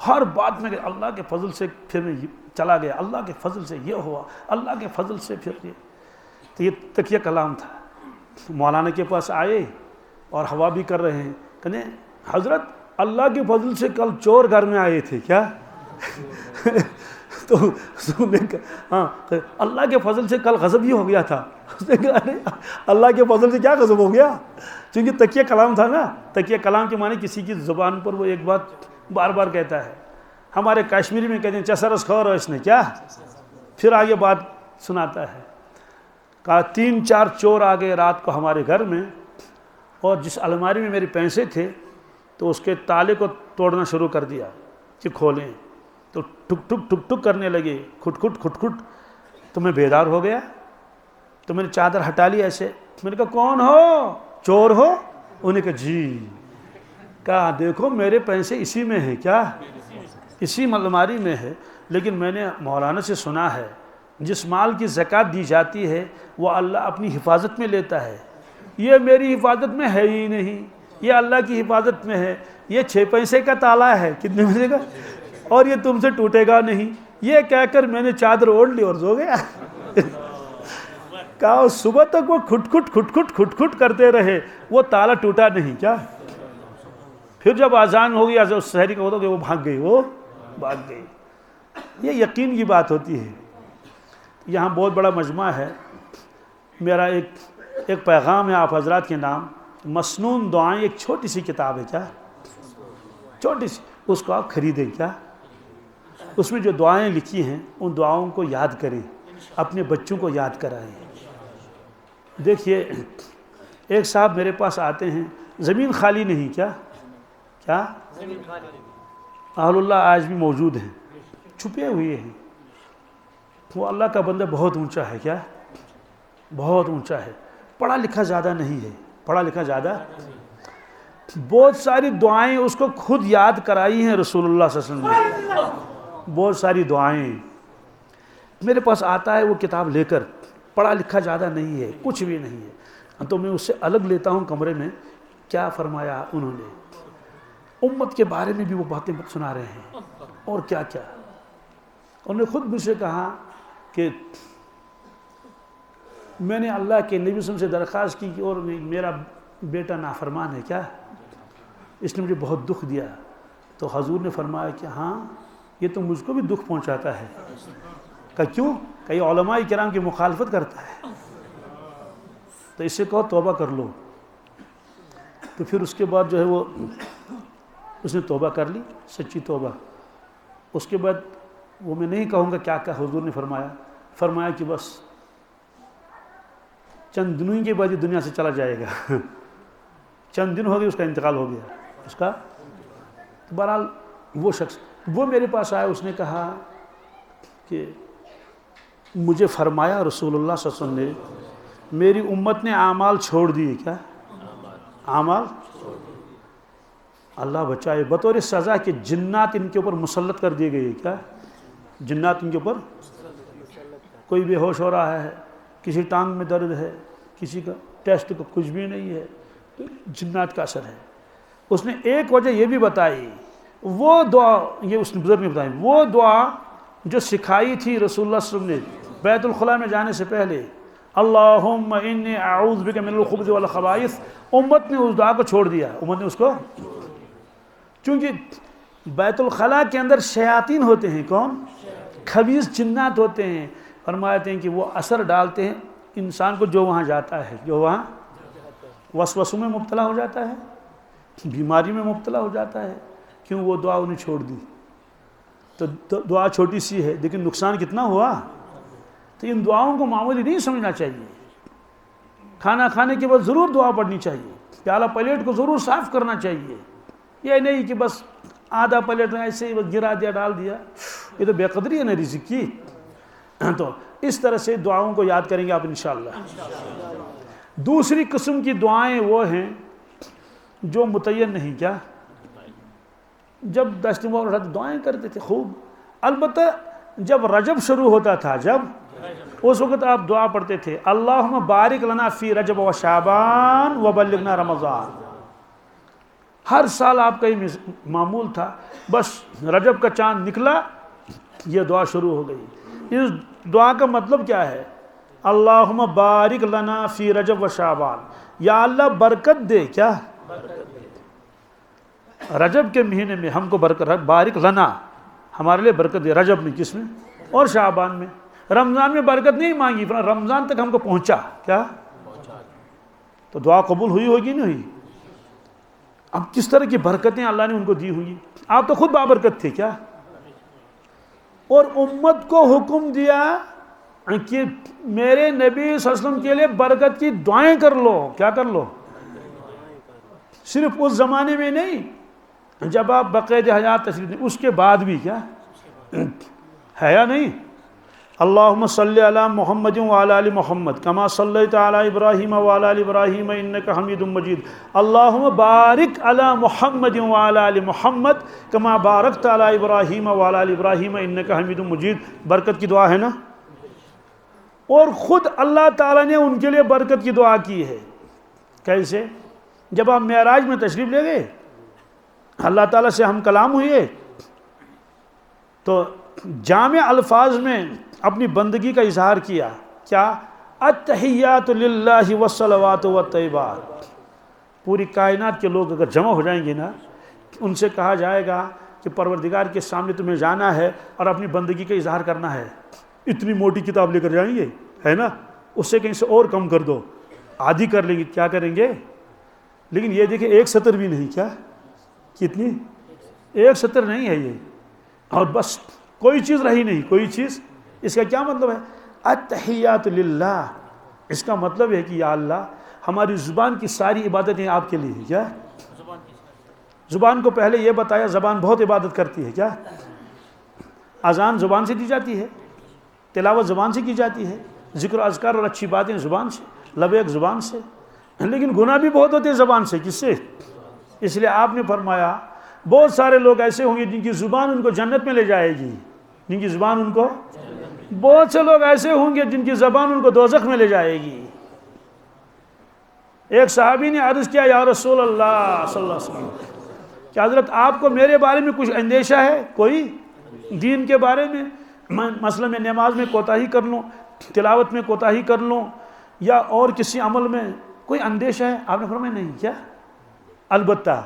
ہر بات میں اللہ کے فضل سے، پھر میں چلا گیا، اللہ کے فضل سے یہ ہوا، اللہ کے فضل سے پھر یہ، تو یہ تکیہ کلام تھا۔ مولانا کے پاس آئے اور ہوا بھی کر رہے ہیں، کہنے حضرت اللہ کے فضل سے کل چور گھر میں آئے تھے، کیا تو ہاں اللہ کے فضل سے کل غضب ہی ہو گیا تھا۔ اس نے کہا اللہ کے فضل سے کیا غضب ہو گیا، چونکہ تکیہ کلام تھا نا، تکیہ کلام کے معنی کسی کی زبان پر وہ ایک بات بار بار کہتا ہے۔ ہمارے کشمیری میں کہتے ہیں چسرس خور اس نے، کیا پھر آگے بات سناتا ہے، کہا 3-4 چور آ گئے رات کو ہمارے گھر میں، اور جس الماری میں میرے پیسے تھے تو اس کے تالے کو توڑنا شروع کر دیا کہ کھولیں، تو ٹھک ٹھک ٹھک ٹھک کرنے لگے، کھٹ کھٹ کھٹ کھٹ، تو میں بیدار ہو گیا، تو میں نے چادر ہٹا لی ایسے، میں نے کہا کون ہو، چور ہو؟ انہوں نے کہا جی، کہا دیکھو میرے پیسے اسی میں ہیں، کیا اسی الماری میں ہے، لیکن میں نے مولانا سے سنا ہے جس مال کی زکوٰۃ دی جاتی ہے وہ اللہ اپنی حفاظت میں لیتا ہے، یہ میری حفاظت میں ہے ہی نہیں، یہ اللہ کی حفاظت میں ہے، یہ 6 پیسے کا تالا ہے، کتنے پیسے کا، اور یہ تم سے ٹوٹے گا نہیں، یہ کہہ کر میں نے چادر اوڑھ لی اور سو گیا۔ کہا صبح تک وہ کھٹ کھٹ کرتے رہے، وہ تالا ٹوٹا نہیں کیا؟ پھر جب اذان ہو گئی سحری کا ہوتا کہ وہ بھاگ گئی۔ یہ یقین کی بات ہوتی ہے۔ یہاں بہت بڑا مجمع ہے، میرا ایک پیغام ہے آپ حضرات کے نام، مسنون دعائیں، ایک چھوٹی سی کتاب ہے کیا، چھوٹی سی، اس کو آپ خریدیں کیا، اس میں جو دعائیں لکھی ہیں ان دعاؤں کو یاد کریں، اپنے بچوں کو یاد کرائیں۔ دیکھیے ایک صاحب میرے پاس آتے ہیں، زمین خالی نہیں، کیا اہل اللہ آج بھی موجود ہیں، چھپے ہوئے ہیں، وہ اللہ کا بندہ بہت اونچا ہے، کیا بہت اونچا ہے، پڑھا لکھا زیادہ نہیں ہے، پڑھا لکھا زیادہ، بہت ساری دعائیں اس کو خود یاد کرائی ہیں رسول اللہ صلی اللہ علیہ وسلم نے، بہت ساری دعائیں۔ میرے پاس آتا ہے وہ کتاب لے کر، پڑھا لکھا زیادہ نہیں ہے، کچھ بھی نہیں ہے، تو میں اس سے الگ لیتا ہوں کمرے میں، کیا فرمایا انہوں نے، امت کے بارے میں بھی وہ باتیں سنا رہے ہیں، اور کیا کیا۔ انہوں نے خود مجھ سے کہا کہ میں نے اللہ کے نبی صلی اللہ علیہ وسلم سے درخواست کی کہ اور میرا بیٹا نافرمان ہے، کیا اس نے مجھے بہت دکھ دیا، تو حضور نے فرمایا کہ ہاں یہ تو مجھ کو بھی دکھ پہنچاتا ہے۔ کہ کیوں؟ کہ یہ علماء کرام کی مخالفت کرتا ہے، تو اس سے کہو توبہ کر لو۔ تو پھر اس کے بعد جو ہے وہ اس نے توبہ کر لی، سچی توبہ۔ اس کے بعد وہ میں نہیں کہوں گا کیا حضور نے فرمایا کہ بس چند دنوں کے بعد یہ دنیا سے چلا جائے گا، چند دن ہو گئے اس کا انتقال ہو گیا اس کا۔ بہرحال وہ شخص وہ میرے پاس آیا، اس نے کہا کہ مجھے فرمایا رسول اللہ صلی اللہ علیہ وسلم نے میری امت نے اعمال چھوڑ دیے، کیا اعمال، اللہ بچائے، بطور سزا کہ جنات ان کے اوپر مسلط کر دیے گئے، کیا جنات ان کے اوپر، کوئی بے ہوش ہو رہا ہے، کسی ٹانگ میں درد ہے، کسی کا ٹیسٹ کا کچھ بھی نہیں ہے، تو جنات کا اثر ہے۔ اس نے ایک وجہ یہ بھی بتائی، وہ دعا، یہ اس نے بزرگ نے بتائی، وہ دعا جو سکھائی تھی رسول اللہ صلی اللہ علیہ وسلم نے بیت الخلاء میں جانے سے پہلے، اللہم انی اعوذ بک من الخبث والخبائث، امت نے اس دعا کو چھوڑ دیا، امت نے اس کو، چونکہ بیت الخلاء کے اندر شیاطین ہوتے ہیں، کون؟ خبیث جنات ہوتے ہیں، فرماتے ہیں کہ وہ اثر ڈالتے ہیں انسان کو، جو وہاں جاتا ہے، جو وہاں وسوسوں میں مبتلا ہو جاتا ہے، بیماری میں مبتلا ہو جاتا ہے۔ کیوں؟ وہ دعا انہیں چھوڑ دی۔ تو دعا چھوٹی سی ہے لیکن نقصان کتنا ہوا۔ تو ان دعاؤں کو معمولی نہیں سمجھنا چاہیے، کھانا کھانے کے بعد ضرور دعا پڑھنی چاہیے، پیالہ پلیٹ کو ضرور صاف کرنا چاہیے، یہ نہیں کہ بس آدھا پلیٹ ایسے ہی بس گرا دیا، ڈال دیا، یہ تو بے قدری ہے نا رزق کی۔ تو اس طرح سے دعاؤں کو یاد کریں گے آپ انشاءاللہ۔ دوسری قسم کی دعائیں وہ ہیں جو متعین نہیں، کیا جب دست مبارک دعائیں کرتے تھے خوب، البتہ جب رجب شروع ہوتا تھا، جب اس وقت آپ دعا پڑھتے تھے، اللہم بارک لنا فی رجب و شعبان وبلغنا رمضان۔ ہر سال آپ کا یہ معمول تھا، بس رجب کا چاند نکلا یہ دعا شروع ہو گئی۔ اس دعا کا مطلب کیا ہے؟ اللہم بارک لنا فی رجب و شعبان، یا اللہ برکت دے، کیا رجب کے مہینے میں ہم کو برکت، بارک لنا ہمارے لیے برکت دے، رجب میں، کس میں؟ اور شعبان میں۔ رمضان میں برکت نہیں مانگی، رمضان تک ہم کو پہنچا، کیا تو دعا قبول ہوئی ہوگی نہیں ہوئی؟ اب کس طرح کی برکتیں اللہ نے ان کو دی ہوئی، آپ تو خود بابرکت تھے، کیا اور امت کو حکم دیا کہ میرے نبی صلی اللہ علیہ وسلم کے لیے برکت کی دعائیں کر لو، کیا کر لو؟ صرف اس زمانے میں نہیں، جب آپ بقید حیات تشریف دیں، اس کے بعد بھی، کیا ہے یا نہیں؟ اللہم صلی علی محمد وعلی آل محمد کما صلیت علی ابراہیم وعلی آل ابراہیم انک حمید مجید، اللہم بارک علی محمد وعلی آل محمد کما بارکت علی ابراہیم وعلی آل ابراہیم انک حمید مجید۔ برکت کی دعا ہے نا؟ اور خود اللہ تعالیٰ نے ان کے لیے برکت کی دعا کی ہے۔ کیسے؟ جب آپ معراج میں تشریف لے گئے، اللہ تعالیٰ سے ہم کلام ہوئے تو جامع الفاظ میں اپنی بندگی کا اظہار کیا. کیا؟ التحیات للہ والصلوات والطیبات. پوری کائنات کے لوگ اگر جمع ہو جائیں گے نا، ان سے کہا جائے گا کہ پروردگار کے سامنے تمہیں جانا ہے اور اپنی بندگی کا اظہار کرنا ہے. اتنی موٹی کتاب لے کر جائیں گے، ہے نا، اس سے کہیں سے اور کم کر دو، آدھی کر لیں گے. کیا کریں گے؟ لیکن یہ دیکھیں ایک سطر بھی نہیں. کیا؟ کتنی؟ ایک سطر نہیں ہے یہ، اور بس کوئی چیز رہی نہیں، کوئی چیز. اس کا کیا مطلب ہے؟ التحیات للہ. اس کا مطلب ہے کہ یا اللہ ہماری زبان کی ساری عبادتیں آپ کے لیے ہیں. کیا؟ زبان کو پہلے یہ بتایا زبان بہت عبادت کرتی ہے. کیا؟ اذان زبان سے دی جاتی ہے، تلاوت زبان سے کی جاتی ہے، ذکر و اذکار اور اچھی باتیں زبان سے، لبیک زبان سے. لیکن گناہ بھی بہت ہوتے ہیں زبان سے. کس سے؟ اس لیے آپ نے فرمایا بہت سارے لوگ ایسے ہوں گے جن کی زبان ان کو جنت میں لے جائے گی. جن کی زبان ان کو، بہت سے لوگ ایسے ہوں گے جن کی زبان ان کو دوزخ میں لے جائے گی. ایک صحابی نے عرض کیا یا رسول اللہ صلی اللہ علیہ وسلم کہ حضرت آپ کو میرے بارے میں کچھ اندیشہ ہے کوئی دین کے بارے میں؟ مثلا میں نماز میں کوتاہی کر لوں، تلاوت میں کوتاہی کر لوں، یا اور کسی عمل میں کوئی اندیشہ ہے؟ آپ نے فرمایا نہیں. کیا؟ البتہ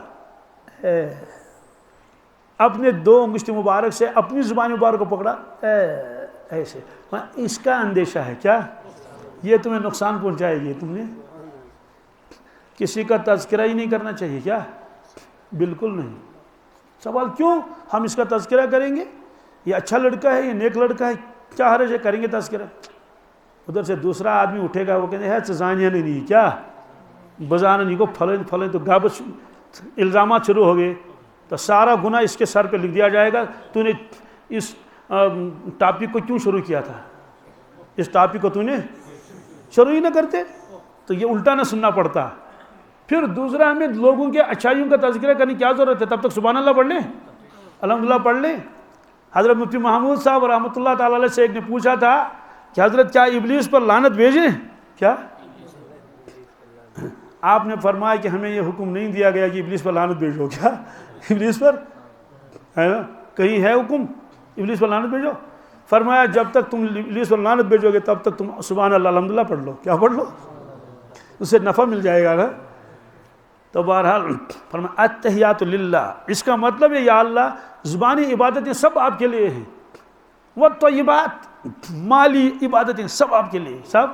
اپنے 2 انگشت مبارک سے اپنی زبان مبارک کو پکڑا ایسے، اس کا اندیشہ ہے. کیا؟ یہ تمہیں نقصان پہنچائے گی. تم نے کسی کا تذکرہ ہی نہیں کرنا چاہیے. کیا؟ بالکل نہیں. سوال کیوں ہم اس کا تذکرہ کریں گے؟ یہ اچھا لڑکا ہے، یہ نیک لڑکا ہے، کیا حرج ہے، کریں گے تذکرہ. ادھر سے دوسرا آدمی اٹھے گا، وہ کہتے ہیں چزانیاں نہیں. کیا؟ بزانا نہیں کو پھلیں تو غابت الزامات شروع ہو گئے تو سارا گناہ اس کے سر پہ لکھ دیا جائے گا. تو نے اس ٹاپک کو کیوں شروع کیا تھا؟ اس ٹاپک کو تو نے شروع ہی نہ کرتے تو یہ الٹا نہ سننا پڑتا. پھر دوسرا ہمیں لوگوں کے اچھائیوں کا تذکرہ کرنے کی کیا ضرورت ہے؟ تب تک سبحان اللہ پڑھ لیں، الحمدللہ پڑھ لیں. حضرت مفتی محمود صاحب رحمۃ اللہ تعالی علیہ سے ایک نے پوچھا تھا کہ حضرت کیا ابلیس پر لعنت بھیجیں؟ کیا؟ آپ نے فرمایا کہ ہمیں یہ حکم نہیں دیا گیا کہ ابلیس پر لعنت بھیجو. کیا؟ ابلیس پر ہے نا، کہیں ہے حکم ابلیس پر لعنت بھیجو؟ فرمایا جب تک تم ابلیس پر لعنت بھیجو گے تب تک تم سبحان اللہ الحمدللہ پڑھ لو. کیا پڑھ لو؟ اس سے نفع مل جائے گا نا. تو بہرحال فرمایا التحیات للہ. اس کا مطلب ہے یا اللہ زبانی عبادتیں سب آپ کے لیے ہیں، والطیبات مالی عبادتیں سب آپ کے لیے. سب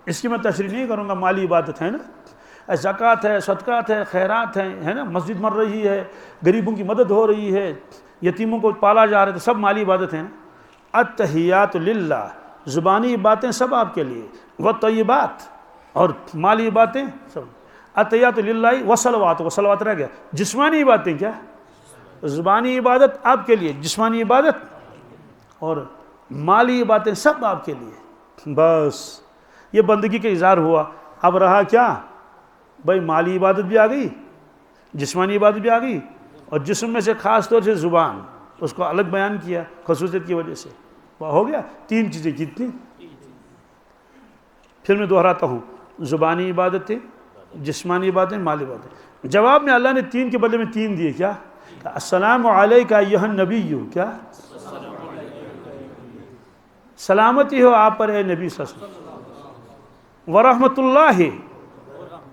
اس کی میں تشریح نہیں کروں گا. مالی عبادت ہے نا، زکوٰۃ ہے، صدقات ہے، خیرات ہیں، ہے نا، مسجد بن رہی ہے، غریبوں کی مدد ہو رہی ہے، یتیموں کو پالا جا رہا ہے، تو سب مالی عبادت ہیں. التحیات للہ زبانی باتیں سب آپ کے لیے، والطیبات اور مالی باتیں سب. التحیات للہ والصلوات، والصلوات رہ گیا. جسمانی باتیں کیا؟ زبانی عبادت آپ کے لیے، جسمانی عبادت اور مالی باتیں سب آپ کے لیے. بس یہ بندگی کا اظہار ہوا. اب رہا کیا بھائی؟ مالی عبادت بھی آ گئی، جسمانی عبادت بھی آ گئی، اور جسم میں سے خاص طور سے زبان، اس کو الگ بیان کیا خصوصیت کی وجہ سے. ہو گیا 3 چیزیں. کتنی؟ پھر میں دہراتا ہوں، زبانی عبادتیں، جسمانی عبادتیں، مالی عبادتیں. جواب میں اللہ نے 3 کے بدلے میں 3 دیے. کیا؟ السلام علیکہ ایھا النبی. کیا؟ سلامتی ہو آپ پر اے نبی صلی اللہ علیہ وسلم. ورحمۃ اللہ،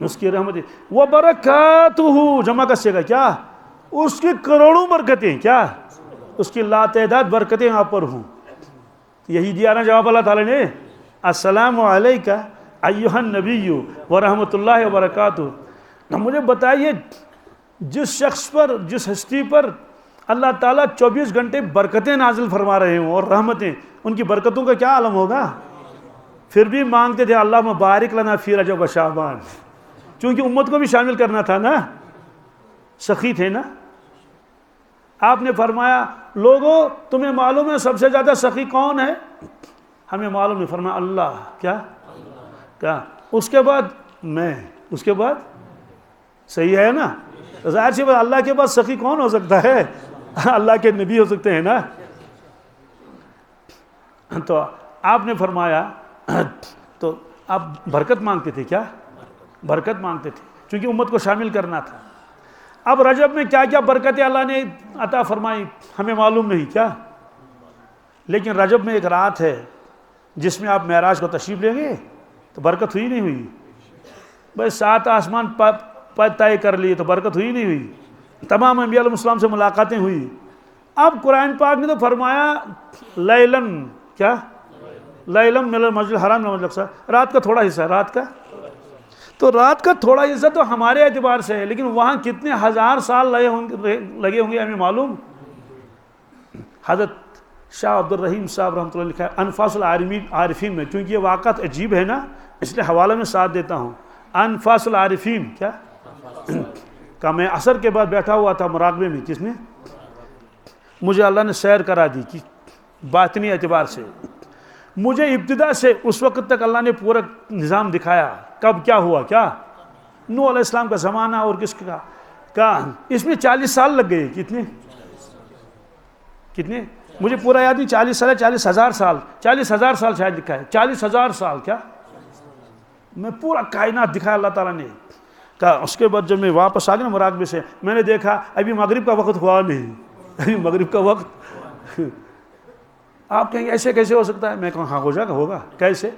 اس کی رحمت، وبرکاتہ جمع کا صیغہ. کیا؟ اس کی کروڑوں برکتیں. کیا؟ اس کی لاتعداد برکتیں آپ پر ہوں. یہی دیا نا جواب اللہ تعالی نے. السلام علیکہ ایھا النبی ورحمۃ اللہ وبرکاتہ. اب مجھے بتائیے جس شخص پر، جس ہستی پر اللہ تعالیٰ 24 گھنٹے برکتیں نازل فرما رہے ہوں اور رحمتیں، ان کی برکتوں کا کیا عالم ہوگا؟ پھر بھی مانگتے تھے اللہ مبارک لنا فی رجب و شعبان، چونکہ امت کو بھی شامل کرنا تھا نا، سخی تھے نا. آپ نے فرمایا لوگوں تمہیں معلوم ہے سب سے زیادہ سخی کون ہے؟ ہمیں معلوم نہیں. فرمایا اللہ. کیا؟ اس کے بعد میں، اس کے بعد صحیح ہے نا. ظاہر سی بات اللہ کے بعد سخی کون ہو سکتا ہے؟ اللہ کے نبی ہو سکتے ہیں نا. تو آپ نے فرمایا تو آپ برکت مانگتے تھے. کیا؟ برکت مانگتے تھے چونکہ امت کو شامل کرنا تھا. اب رجب میں کیا کیا برکتیں اللہ نے عطا فرمائی ہمیں معلوم نہیں کیا، لیکن رجب میں ایک رات ہے جس میں آپ معراج کو تشریف لیں گے تو برکت ہوئی نہیں ہوئی؟ بھائی 7 آسمان طے کر لیے تو برکت ہوئی نہیں ہوئی؟ تمام انبیاء علیہ السلام سے ملاقاتیں ہوئی۔ اب قرآن پاک نے تو فرمایا لیلن، کیا؟ لیلن من المسجد الحرام الى المسجد الاقصی، رات کا تھوڑا حصہ، رات کا تو رات کا تھوڑا حصہ تو ہمارے اعتبار سے ہے، لیکن وہاں کتنے ہزار سال لگے ہوں گے ہمیں معلوم۔ حضرت شاہ عبد الرحیم صاحب رحمۃ اللہ لکھا ہے انفاس العارفین میں، کیونکہ یہ واقعات عجیب ہے نا اس لیے حوالہ میں ساتھ دیتا ہوں۔ انفاس العارفین کیا کہ میں عصر کے بعد بیٹھا ہوا تھا مراقبے میں، کس میں؟ مجھے اللہ نے سیر کرا دی کہ باطنی اعتبار سے مجھے ابتدا سے اس وقت تک اللہ نے پورا نظام دکھایا، کب کیا ہوا، کیا نوح علیہ السلام کا زمانہ اور کس کا اس میں 40 سال لگ گئے، کتنے مجھے پورا یاد نہیں، 40 سال 40,000 سال، 40,000 سال شاید لکھا ہے، 40,000 سال کیا میں پورا کائنات دکھایا اللہ تعالیٰ نے۔ کہا اس کے بعد جب میں واپس آ گیا نا مراقبے سے، میں نے دیکھا ابھی مغرب کا وقت ہوا نہیں، ابھی مغرب کا وقت۔ آپ کہیں گے ایسے کیسے ہو سکتا ہے؟ میں کہوں ہاں ہو جائے گا، ہوگا کیسے؟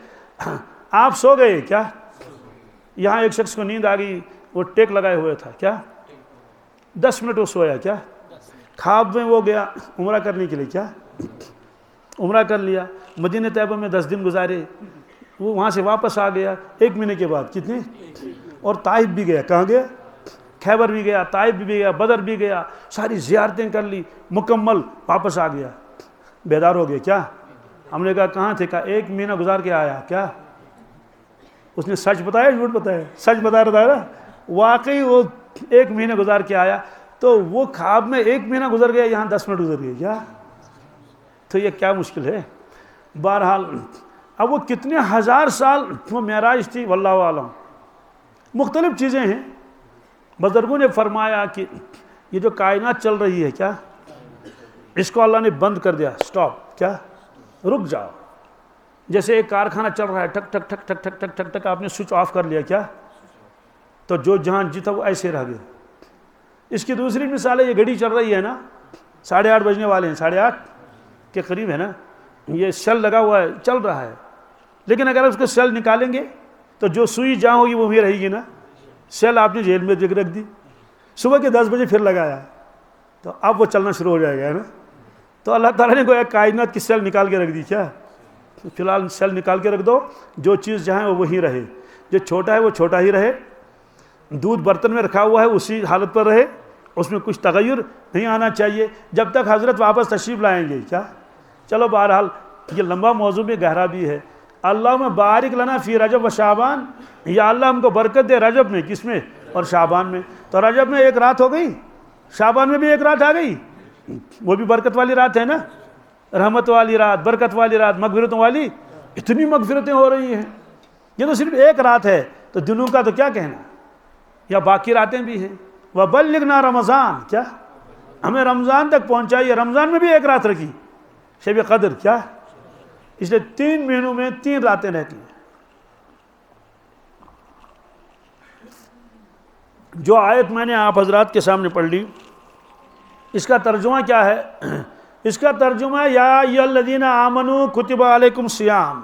آپ سو گئے کیا؟ یہاں ایک شخص کو نیند آ گئی، وہ ٹیک لگائے ہوئے تھا، کیا 10 منٹ وہ سویا، کیا خواب میں وہ گیا عمرہ کرنے کے لیے، کیا عمرہ کر لیا، مدینہ طیبہ میں 10 دن گزارے، وہ وہاں سے واپس آ گیا 1 مہینے کے بعد، کتنے؟ اور طائف بھی گیا، کہاں گیا؟ خیبر بھی گیا، طائف بھی گیا، بدر بھی گیا، ساری زیارتیں کر لی مکمل، واپس آ گیا، بیدار ہو گیا، کیا ہم نے کہا کہاں تھے؟ کہا 1 مہینہ گزار کے آیا، کیا اس نے سچ بتایا جھوٹ بتایا؟ سچ بتا رہا تھا نا، واقعی وہ 1 مہینہ گزار کے آیا، تو وہ خواب میں 1 مہینہ گزر گیا، یہاں 10 منٹ گزر گئے، کیا تو یہ کیا مشکل ہے؟ بہرحال اب وہ کتنے ہزار سال وہ معراج تھی واللہ عالم، مختلف چیزیں ہیں۔ بزرگوں نے فرمایا کہ یہ جو کائنات چل رہی ہے، کیا اس کو اللہ نے بند کر دیا، سٹاپ، کیا رک جاؤ، جیسے ایک کارخانہ چل رہا ہے، ٹک ٹک ٹک ٹک ٹک ٹک ٹک ٹک آپ نے سوئچ آف کر لیا، کیا تو جو جہاں جیتا وہ ایسے رہ گیا۔ اس کی دوسری مثال ہے، یہ گھڑی چل رہی ہے نا، 8:30 بجنے والے ہیں، 8:30 کے قریب ہے نا، یہ سیل لگا ہوا ہے، چل رہا ہے، لیکن اگر اس کو سیل نکالیں گے تو جو سوئی جہاں ہوگی وہ وہیں رہے گی نا، سیل آپ نے جیل میں رکھ دی، صبح کے 10 بجے پھر لگایا تو اب وہ چلنا شروع ہو جائے گا، ہے نا۔ تو اللہ تعالیٰ نے کوئی کائنات کی سیل نکال کے رکھ دی، کیا فی الحال سیل نکال کے رکھ دو، جو چیز جہاں ہے وہ وہیں رہے، جو چھوٹا ہے وہ چھوٹا ہی رہے، دودھ برتن میں رکھا ہوا ہے اسی حالت پر رہے، اس میں کچھ تغیر نہیں آنا چاہیے جب تک حضرت واپس تشریف لائیں گے، کیا چلو بہرحال یہ لمبا موضوع بھی گہرا بھی ہے۔ اللہم بارک لنا فی رجب و شعبان، یا اللہ ہم کو برکت دے رجب میں، کس میں؟ اور شعبان میں۔ تو رجب میں 1 رات ہو گئی، شعبان میں بھی 1 رات آ گئی، وہ بھی برکت والی رات ہے نا، رحمت والی رات، برکت والی رات، مغفرتوں والی، اتنی مغفرتیں ہو رہی ہیں۔ یہ تو صرف 1 رات ہے، تو دنوں کا تو کیا کہنا، یا باقی راتیں بھی ہیں۔ وَبَلِّغْنَا رمضان، کیا ہمیں رمضان تک پہنچائیے، رمضان میں بھی 1 رات رکھی، شب قدر، کیا اس لیے 3 مہینوں میں 3 راتیں رہتی ہیں۔ جو آیت میں نے آپ حضرات کے سامنے پڑھ لی، اس کا ترجمہ کیا ہے؟ اس کا ترجمہ ہے یا ایھا الذین آمنوا کتب علیکم الصیام،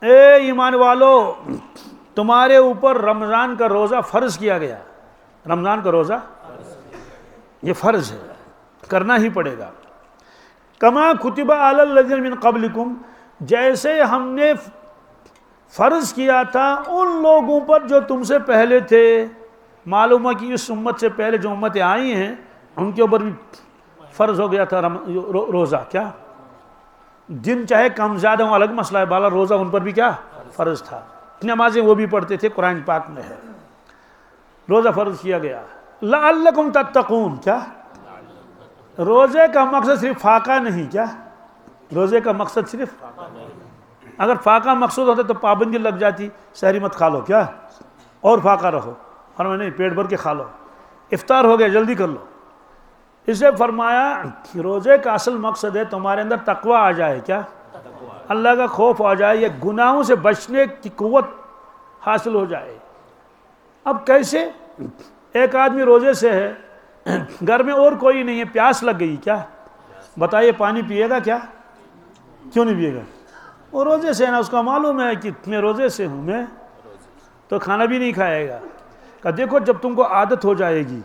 اے ایمان والو تمہارے اوپر رمضان کا روزہ فرض کیا گیا۔ رمضان کا روزہ یہ فرض ہے، کرنا ہی پڑے گا۔ کما کتب علی الذین من قبلکم، جیسے ہم نے فرض کیا تھا ان لوگوں پر جو تم سے پہلے تھے۔ معلوم ہے کہ اس امت سے پہلے جو امتیں آئی ہیں ان کے اوپر بھی فرض ہو گیا تھا روزہ، کیا دن چاہے کم زیادہ ہوں الگ مسئلہ ہے، بالا روزہ ان پر بھی کیا فرض تھا، نمازیں وہ بھی پڑھتے تھے، قرآن پاک میں ہے روزہ فرض کیا گیا۔ لعلکم تتقون، کیا روزے کا مقصد صرف فاقہ نہیں، کیا روزے کا مقصد صرف، اگر فاقہ مقصود ہوتا تو پابندی لگ جاتی، سحری مت کھا لو، کیا اور فاقہ رہو، فرمایا نہیں پیٹ بھر کے کھا لو، افطار ہو گیا جلدی کر لو۔ اس سے فرمایا کہ روزے کا اصل مقصد ہے تمہارے اندر تقوی آ جائے، کیا اللہ کا خوف آ جائے، یہ گناہوں سے بچنے کی قوت حاصل ہو جائے۔ اب کیسے؟ ایک آدمی روزے سے ہے، گھر میں اور کوئی نہیں ہے، پیاس لگ گئی، کیا بتائیے پانی پیے گا کیا؟ کیوں نہیں پیے گا؟ وہ روزے سے ہے نا، اس کا معلوم ہے کہ میں روزے سے ہوں، میں تو کھانا بھی نہیں کھائے گا۔ کہ دیکھو جب تم کو عادت ہو جائے گی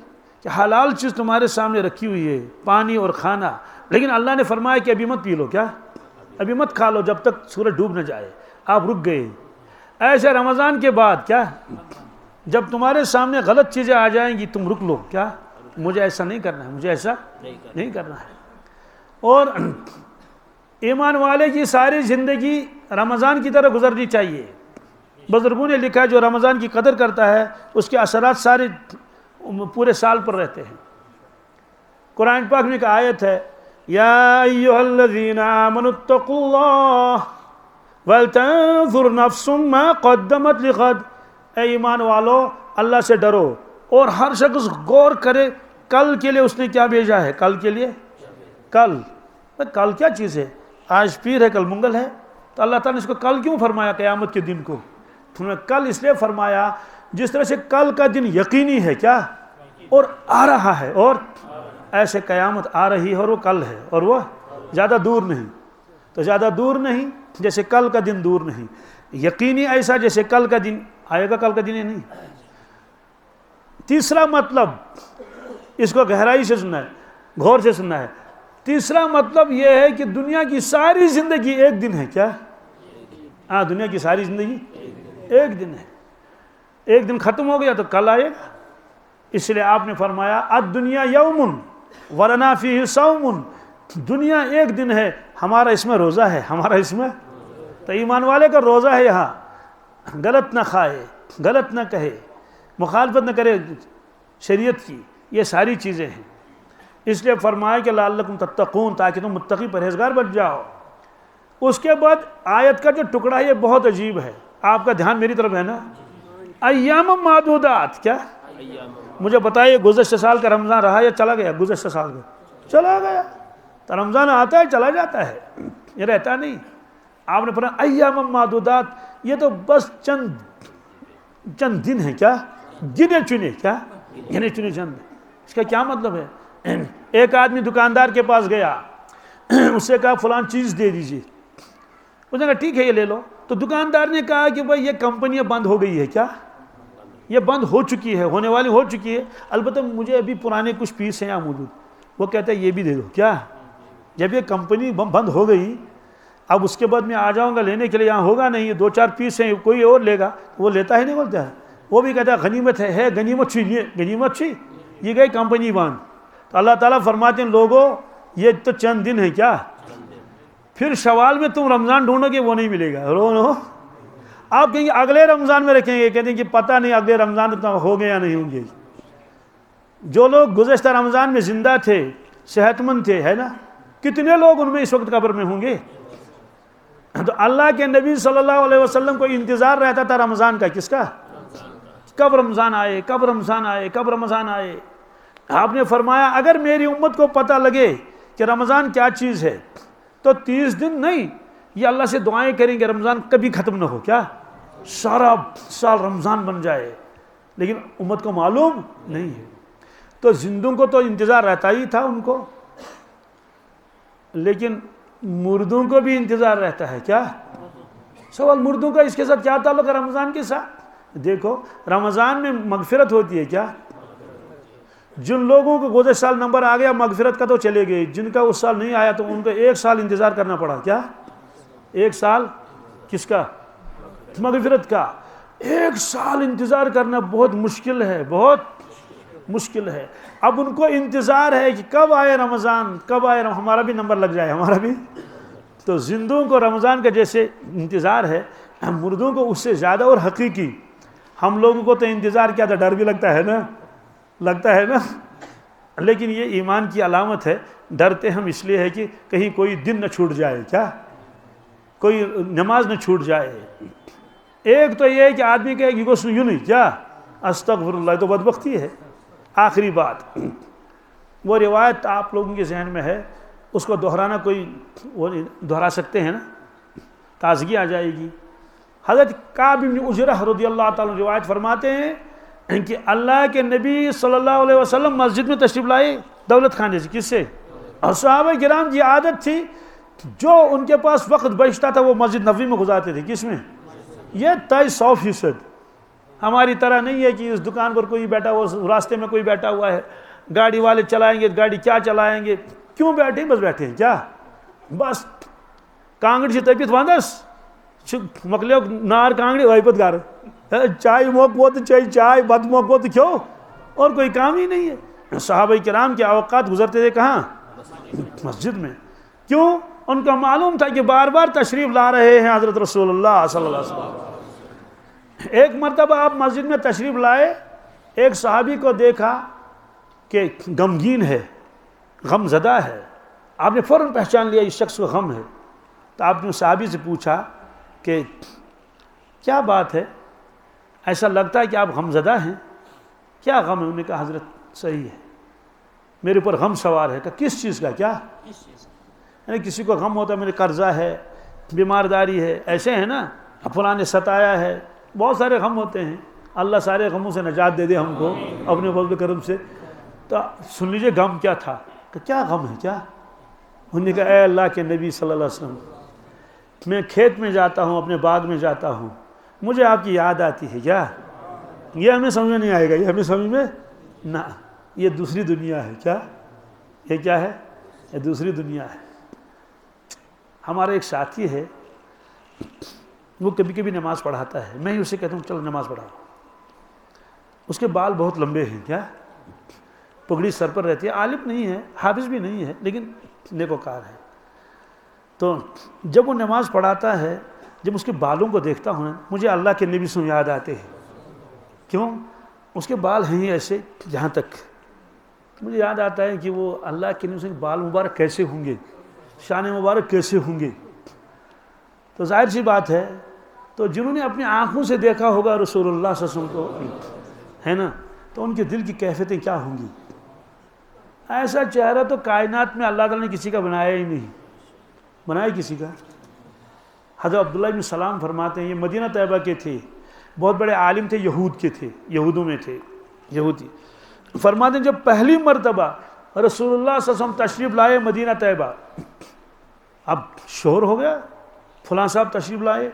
کہ حلال چیز تمہارے سامنے رکھی ہوئی ہے، پانی اور کھانا، لیکن اللہ نے فرمایا کہ ابھی مت پی لو، کیا ابھی مت کھا لو جب تک سورج ڈوب نہ جائے، آپ رک گئے۔ ایسے رمضان کے بعد کیا جب تمہارے سامنے غلط چیزیں آ جائیں گی تم رک لو، کیا مجھے ایسا نہیں کرنا ہے، مجھے ایسا نہیں کرنا ہے۔ اور ایمان والے کی ساری زندگی رمضان کی طرح گزرنی چاہیے۔ بزرگوں نے لکھا ہے جو رمضان کی قدر کرتا ہے اس کے اثرات سارے پورے سال پر رہتے ہیں۔ قرآن پاک میں ایک آیت ہے، یا ایھا الذین آمنوا اتقوا اللہ ولتنظر نفس ما قدمت لغد، اے ایمان والو اللہ سے ڈرو اور ہر شخص غور کرے کل کے لیے اس نے کیا بھیجا ہے، کل کے لیے، کل کیا چیز ہے؟ آج پیر ہے کل منگل ہے، تو اللہ تعالیٰ نے اس کو کل کیوں فرمایا؟ قیامت کے دن کو تمہیں کل اس لیے فرمایا جس طرح سے کل کا دن یقینی ہے، کیا اور آ رہا ہے، اور ایسے قیامت آ رہی ہے اور وہ کل ہے اور وہ زیادہ دور نہیں، تو زیادہ دور نہیں جیسے کل کا دن دور نہیں، یقینی ایسا جیسے کل کا دن آئے گا، کل کا دن نہیں۔ تیسرا مطلب اس کو گہرائی سے سننا ہے، غور سے سننا ہے۔ تیسرا مطلب یہ ہے کہ دنیا کی ساری زندگی ایک دن ہے، کیا ہاں دنیا کی ساری زندگی ایک دن ہے، ایک دن ختم ہو گیا تو کل آئے گا۔ اس لیے آپ نے فرمایا الدنیا یوم ولنا فیہ صوم، دنیا ایک دن ہے، ہمارا اس میں روزہ ہے، ہمارا اس میں، تو ایمان والے کا روزہ ہے یہاں، غلط نہ کھائے، غلط نہ کہے، مخالفت نہ کرے شریعت کی، یہ ساری چیزیں ہیں۔ اس لیے فرمایا کہ لعلکم تتقون، تاکہ تم متقی پرہیزگار بن جاؤ۔ اس کے بعد آیت کا جو ٹکڑا ہے یہ بہت عجیب ہے، آپ کا دھیان میری طرف ہے نا، ایام معدودات، کیا مجھے بتائیے گزشتہ سال کا رمضان رہا یا چلا گیا؟ گزشتہ سال کا چلا گیا، تو رمضان آتا ہے چلا جاتا ہے، یہ رہتا نہیں۔ آپ نے فرمایا ایام معدودات، یہ تو بس چند دن ہیں، کیا گنے چنے، کیا گنے چنے چند۔ اس کا کیا مطلب ہے؟ ایک آدمی دکاندار کے پاس گیا، اس سے کہا فلان چیز دے دیجیے، اس نے کہا ٹھیک ہے یہ لے لو، تو دکاندار نے کہا کہ بھائی یہ کمپنیاں بند ہو گئی ہے، کیا یہ بند ہو چکی ہے، ہونے والی ہو چکی ہے، البتہ مجھے ابھی پرانے کچھ پیس ہیں یہاں موجود، وہ کہتا ہے یہ بھی دے دو، کیا جب یہ کمپنی بند ہو گئی اب اس کے بعد میں آ جاؤں گا لینے کے لیے، یہاں ہوگا نہیں، یہ 2-4 پیس ہیں کوئی اور لے گا، وہ لیتا ہے نہیں بولتا ہے، وہ بھی کہتا ہے غنیمت ہے غنیمت چھی، غنیمت چھی، یہ گئی کمپنی بند۔ تو اللہ تعالیٰ فرماتے ہیں لوگوں یہ تو چند دن ہے، کیا پھر شوال میں تم رمضان ڈھونڈو گے وہ نہیں ملے گا، رو آپ کہیں گے اگلے رمضان میں رکھیں گے، کہتے ہیں کہ پتہ نہیں اگلے رمضان اتنا ہو گئے یا نہیں ہوں گے۔ جو لوگ گزشتہ رمضان میں زندہ تھے، صحت مند تھے، ہے نا، کتنے لوگ ان میں اس وقت قبر میں ہوں گے؟ تو اللہ کے نبی صلی اللہ علیہ وسلم کو انتظار رہتا تھا رمضان کا، کس کا؟ کب رمضان آئے، کب رمضان آئے، کب رمضان آئے۔ آپ نے فرمایا اگر میری امت کو پتہ لگے کہ رمضان کیا چیز ہے تو 30 دن نہیں، یہ اللہ سے دعائیں کریں کہ رمضان کبھی ختم نہ ہو، کیا سارا سال رمضان بن جائے، لیکن امت کو معلوم نہیں ہے۔ تو زندوں کو تو انتظار رہتا ہی تھا ان کو، لیکن مردوں کو بھی انتظار رہتا ہے، کیا سوال مردوں کا اس کے ساتھ کیا تعلق ہے رمضان کے ساتھ؟ دیکھو رمضان میں مغفرت ہوتی ہے، کیا جن لوگوں کو گزشتہ سال نمبر آ گیا مغفرت کا تو چلے گئے، جن کا اس سال نہیں آیا تو ان کو 1 سال انتظار کرنا پڑا، کیا 1 سال کس کا؟ مغفرت کا۔ 1 سال انتظار کرنا بہت مشکل ہے، بہت مشکل ہے۔ اب ان کو انتظار ہے کہ کب آئے رمضان، کب آئے ہمارا بھی نمبر لگ جائے، ہمارا بھی۔ تو زندوں کو رمضان کا جیسے انتظار ہے، مردوں کو اس سے زیادہ اور حقیقی۔ ہم لوگوں کو تو انتظار کیا تھا، ڈر بھی لگتا ہے نا، لگتا ہے نا، لیکن یہ ایمان کی علامت ہے۔ ڈرتے ہم اس لیے ہے کہ کہیں کوئی دن نہ چھوٹ جائے، کیا کوئی نماز نہ چھوٹ جائے۔ ایک تو یہ ہے کہ آدمی کہے کہ گوشت یوں نہیں، کیا استغفر اللہ، تو بدبختی ہے۔ آخری بات، وہ روایت آپ لوگوں کے ذہن میں ہے، اس کو دہرانا کوئی وہ دہرا سکتے ہیں نا، تازگی آ جائے گی۔ حضرت کعب بن عجرہ رضی اللہ تعالیٰ روایت فرماتے ہیں کہ اللہ کے نبی صلی اللہ علیہ وسلم مسجد میں تشریف لائے دولت خانے سے. کس سے؟ اور صحابہ کرام کی عادت تھی جو ان کے پاس وقت بچتا تھا وہ مسجد نبوی میں گزارتے تھے. کس میں؟ یہ 100%. ہماری طرح نہیں ہے کہ اس دکان پر کوئی بیٹھا ہوا، راستے میں کوئی بیٹھا ہوا ہے، گاڑی والے چلائیں گے، گاڑی کیا چلائیں گے، کیوں بیٹھے؟ بس بیٹھے ہیں. کیا بس کانگڑ سے طبیعت واندس مکلیو نار کانگڑی وائپت گار چائے موقع تو چائے بد موقع تو کیوں، اور کوئی کام ہی نہیں ہے. صحابہ کرام کے اوقات گزرتے تھے کہاں؟ مسجد میں. کیوں؟ ان کا معلوم تھا کہ بار بار تشریف لا رہے ہیں حضرت رسول اللہ صلی اللہ علیہ وسلم. ایک مرتبہ آپ مسجد میں تشریف لائے، ایک صحابی کو دیکھا کہ غمگین ہے، غم زدہ ہے. آپ نے فوراً پہچان لیا اس شخص کو غم ہے. تو آپ نے اس صحابی سے پوچھا کہ کیا بات ہے، ایسا لگتا ہے کہ آپ غم زدہ ہیں، کیا غم ہے؟ انہوں نے کہا حضرت صحیح ہے، میرے اوپر غم سوار ہے. کہ کس چیز کا؟ کیا یعنی کسی کو غم ہوتا ہے، میرے قرضہ ہے، بیمارداری ہے، ایسے ہیں نا، فلاں نے ستایا ہے، بہت سارے غم ہوتے ہیں. اللہ سارے غموں سے نجات دے دے ہم کو اپنے فضل و کرم سے. تو سن لیجئے غم کیا تھا. کہ کیا غم ہے کیا؟ انہوں نے کہا اے اللہ کے نبی صلی اللہ علیہ وسلم، میں کھیت میں جاتا ہوں، اپنے باغ میں جاتا ہوں، مجھے آپ کی یاد آتی ہے. کیا یہ ہمیں سمجھ میں نہیں آئے گا، یہ ہمیں سمجھ میں نہ، یہ دوسری دنیا ہے. کیا یہ کیا ہے؟ یہ دوسری دنیا ہے. ہمارا ایک ساتھی ہے، وہ کبھی کبھی نماز پڑھاتا ہے، میں ہی اسے کہتا ہوں چلو نماز پڑھاؤ. اس کے بال بہت لمبے ہیں، کیا پگڑی سر پر رہتی ہے، عالم نہیں ہے، حافظ بھی نہیں ہے، لیکن نیکوکار ہے. تو جب وہ نماز پڑھاتا ہے، جب اس کے بالوں کو دیکھتا ہوں مجھے اللہ کے نبی سے یاد آتے ہیں. کیوں؟ اس کے بال ہیں ایسے جہاں تک مجھے یاد آتا ہے کہ وہ اللہ کے نبی سے بال مبارک کیسے ہوں گے، شان مبارک کیسے ہوں گے. تو ظاہر سی بات ہے، تو جنہوں نے اپنی آنکھوں سے دیکھا ہوگا رسول اللہ صلی اللہ علیہ وسلم کو، ہے نا، تو ان کے دل کی کیفیتیں کیا ہوں گی. ایسا چہرہ تو کائنات میں اللہ تعالیٰ نے کسی کا بنایا ہی نہیں. بنایا کسی کا؟ حضرت عبداللہ بن سلام فرماتے ہیں، یہ مدینہ طیبہ کے تھے، بہت بڑے عالم تھے، یہود کے تھے، یہودوں میں تھے، یہودی. فرماتے ہیں جب پہلی مرتبہ رسول اللہ صلی اللہ علیہ وسلم تشریف لائے مدینہ طیبہ، اب شور ہو گیا، فلاں صاحب تشریف لائے،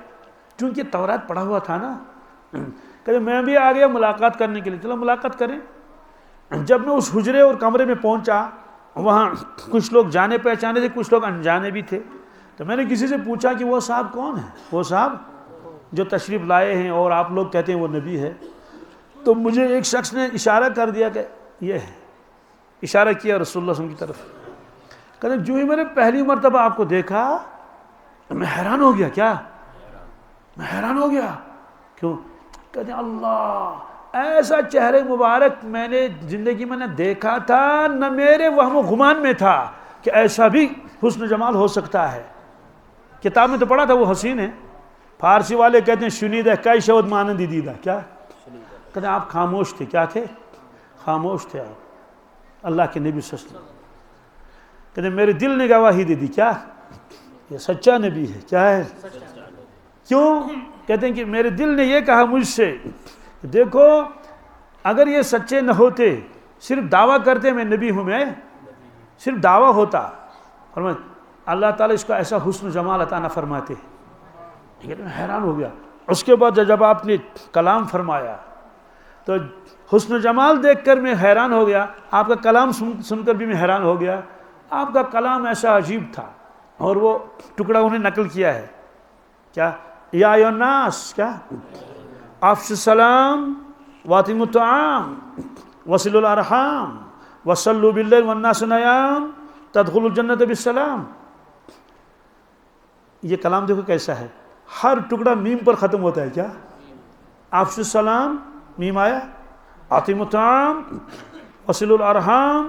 چونکہ تورات پڑھا ہوا تھا نا. کہ میں بھی آ گیا ملاقات کرنے کے لیے، چلو ملاقات کریں. جب میں اس حجرے اور کمرے میں پہنچا، وہاں کچھ لوگ جانے پہچانے تھے، کچھ لوگ انجانے بھی تھے. تو میں نے کسی سے پوچھا کہ وہ صاحب کون ہے، وہ صاحب جو تشریف لائے ہیں اور آپ لوگ کہتے ہیں وہ نبی ہے. تو مجھے ایک شخص نے اشارہ کر دیا کہ یہ ہے، اشارہ کیا رسول اللہ صلی اللہ علیہ وسلم کی طرف. کہتے جو ہی میں نے پہلی مرتبہ آپ کو دیکھا میں حیران ہو گیا. کیا؟ میں حیران ہو گیا. کیوں؟ کہتے ہیں اللہ، ایسا چہرے مبارک میں نے زندگی میں نہ دیکھا تھا، نہ میرے وہم و گمان میں تھا کہ ایسا بھی حسن جمال ہو سکتا ہے. کتاب میں تو پڑھا تھا وہ حسین ہے. فارسی والے کہتے ہیں شنیدہ کئی شود مانندی دیدہ. کیا کہتے ہیں آپ خاموش تھے. کیا تھے؟ خاموش تھے آپ، اللہ کے نبی صلی اللہ علیہ وسلم. کہتے ہیں میرے دل نے گواہی دے دی. کیا؟ یہ سچا نبی ہے. کیا ہے؟ کیوں؟ کہتے ہیں کہ میرے دل نے یہ کہا مجھ سے، دیکھو اگر یہ سچے نہ ہوتے، صرف دعویٰ کرتے میں نبی ہوں، میں صرف دعویٰ ہوتا، فرمایا اللہ تعالیٰ اس کو ایسا حسن جمال عطا نہ فرماتے. لیکن میں حیران ہو گیا. اس کے بعد جب آپ نے کلام فرمایا تو حسن جمال دیکھ کر میں حیران ہو گیا، آپ کا کلام سن کر بھی میں حیران ہو گیا. آپ کا کلام ایسا عجیب تھا. اور وہ ٹکڑا انہیں نقل کیا ہے. کیا؟ یا ایھا الناس، کیا افشوا السلام واطعموا الطعام وصلوا الارحام وصلوا باللیل والناس نیام تدخلوا الجنۃ بالسلام. یہ کلام دیکھو کیسا ہے، ہر ٹکڑا میم پر ختم ہوتا ہے. کیا؟ افشوا السلام، میم آیا، اطعموا الطعام وصلوا الارحام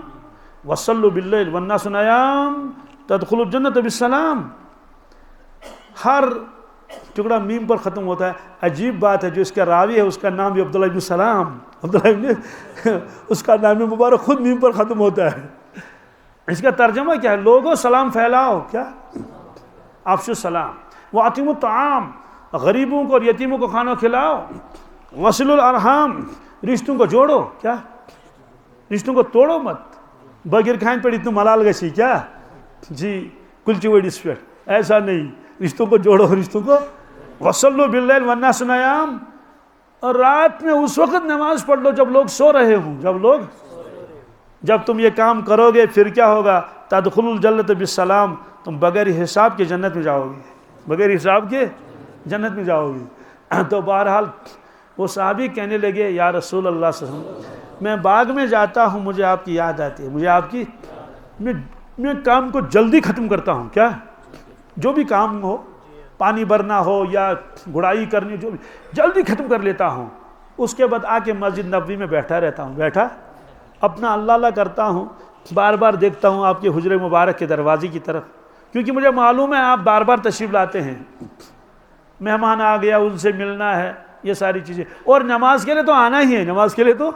وصلوا باللیل والناس نیام تدخلوا الجنۃ بالسلام. ہر ٹکڑا میم پر ختم ہوتا ہے. عجیب بات ہے، جو اس کا راوی ہے اس کا نام بھی عبداللہ بن سلام، عبداللہ بن اس کا نام مبارک خود میم پر ختم ہوتا ہے. اس کا ترجمہ کیا ہے؟ لوگوں سلام پھیلاؤ. کیا؟ افشوا السلام واطعموا الطعام، غریبوں کو اور یتیموں کو کھانا کھلاؤ. وصلوا الارحام، رشتوں کو جوڑو، کیا رشتوں کو توڑو مت. بغیر کھان پہ اتنا ملال گسی کیا جی کلچی وڑس پہ، ایسا نہیں. رشتوں کو جوڑو، رشتوں کو. وصلوا باللیل والناس نیام، اور رات میں اس وقت نماز پڑھ لو جب لوگ سو رہے ہوں. جب تم یہ کام کرو گے پھر کیا ہوگا؟ تدخلوا الجنۃ بالسلام، تم بغیر حساب کے جنت میں جاؤ گے، بغیر حساب کے جنت میں جاؤ گے. تو بہرحال وہ صحابی کہنے لگے یا رسول اللہ صلی اللہ علیہ وسلم، میں باغ میں جاتا ہوں مجھے آپ کی یاد آتی ہے، مجھے آپ کی، میں کام کو جلدی ختم کرتا ہوں. کیا؟ جو بھی کام ہو، پانی بھرنا ہو یا گڑائی کرنی، جو بھی جلدی ختم کر لیتا ہوں. اس کے بعد آ کے مسجد نبوی میں بیٹھا رہتا ہوں، بیٹھا اپنا اللہ اللہ کرتا ہوں. بار بار دیکھتا ہوں آپ کے حجرے مبارک کے دروازے کی طرف، کیونکہ مجھے معلوم ہے آپ بار بار تشریف لاتے ہیں. مہمان آ گیا ان سے ملنا ہے، یہ ساری چیزیں. اور نماز کے لیے تو آنا ہی ہے، نماز کے لیے تو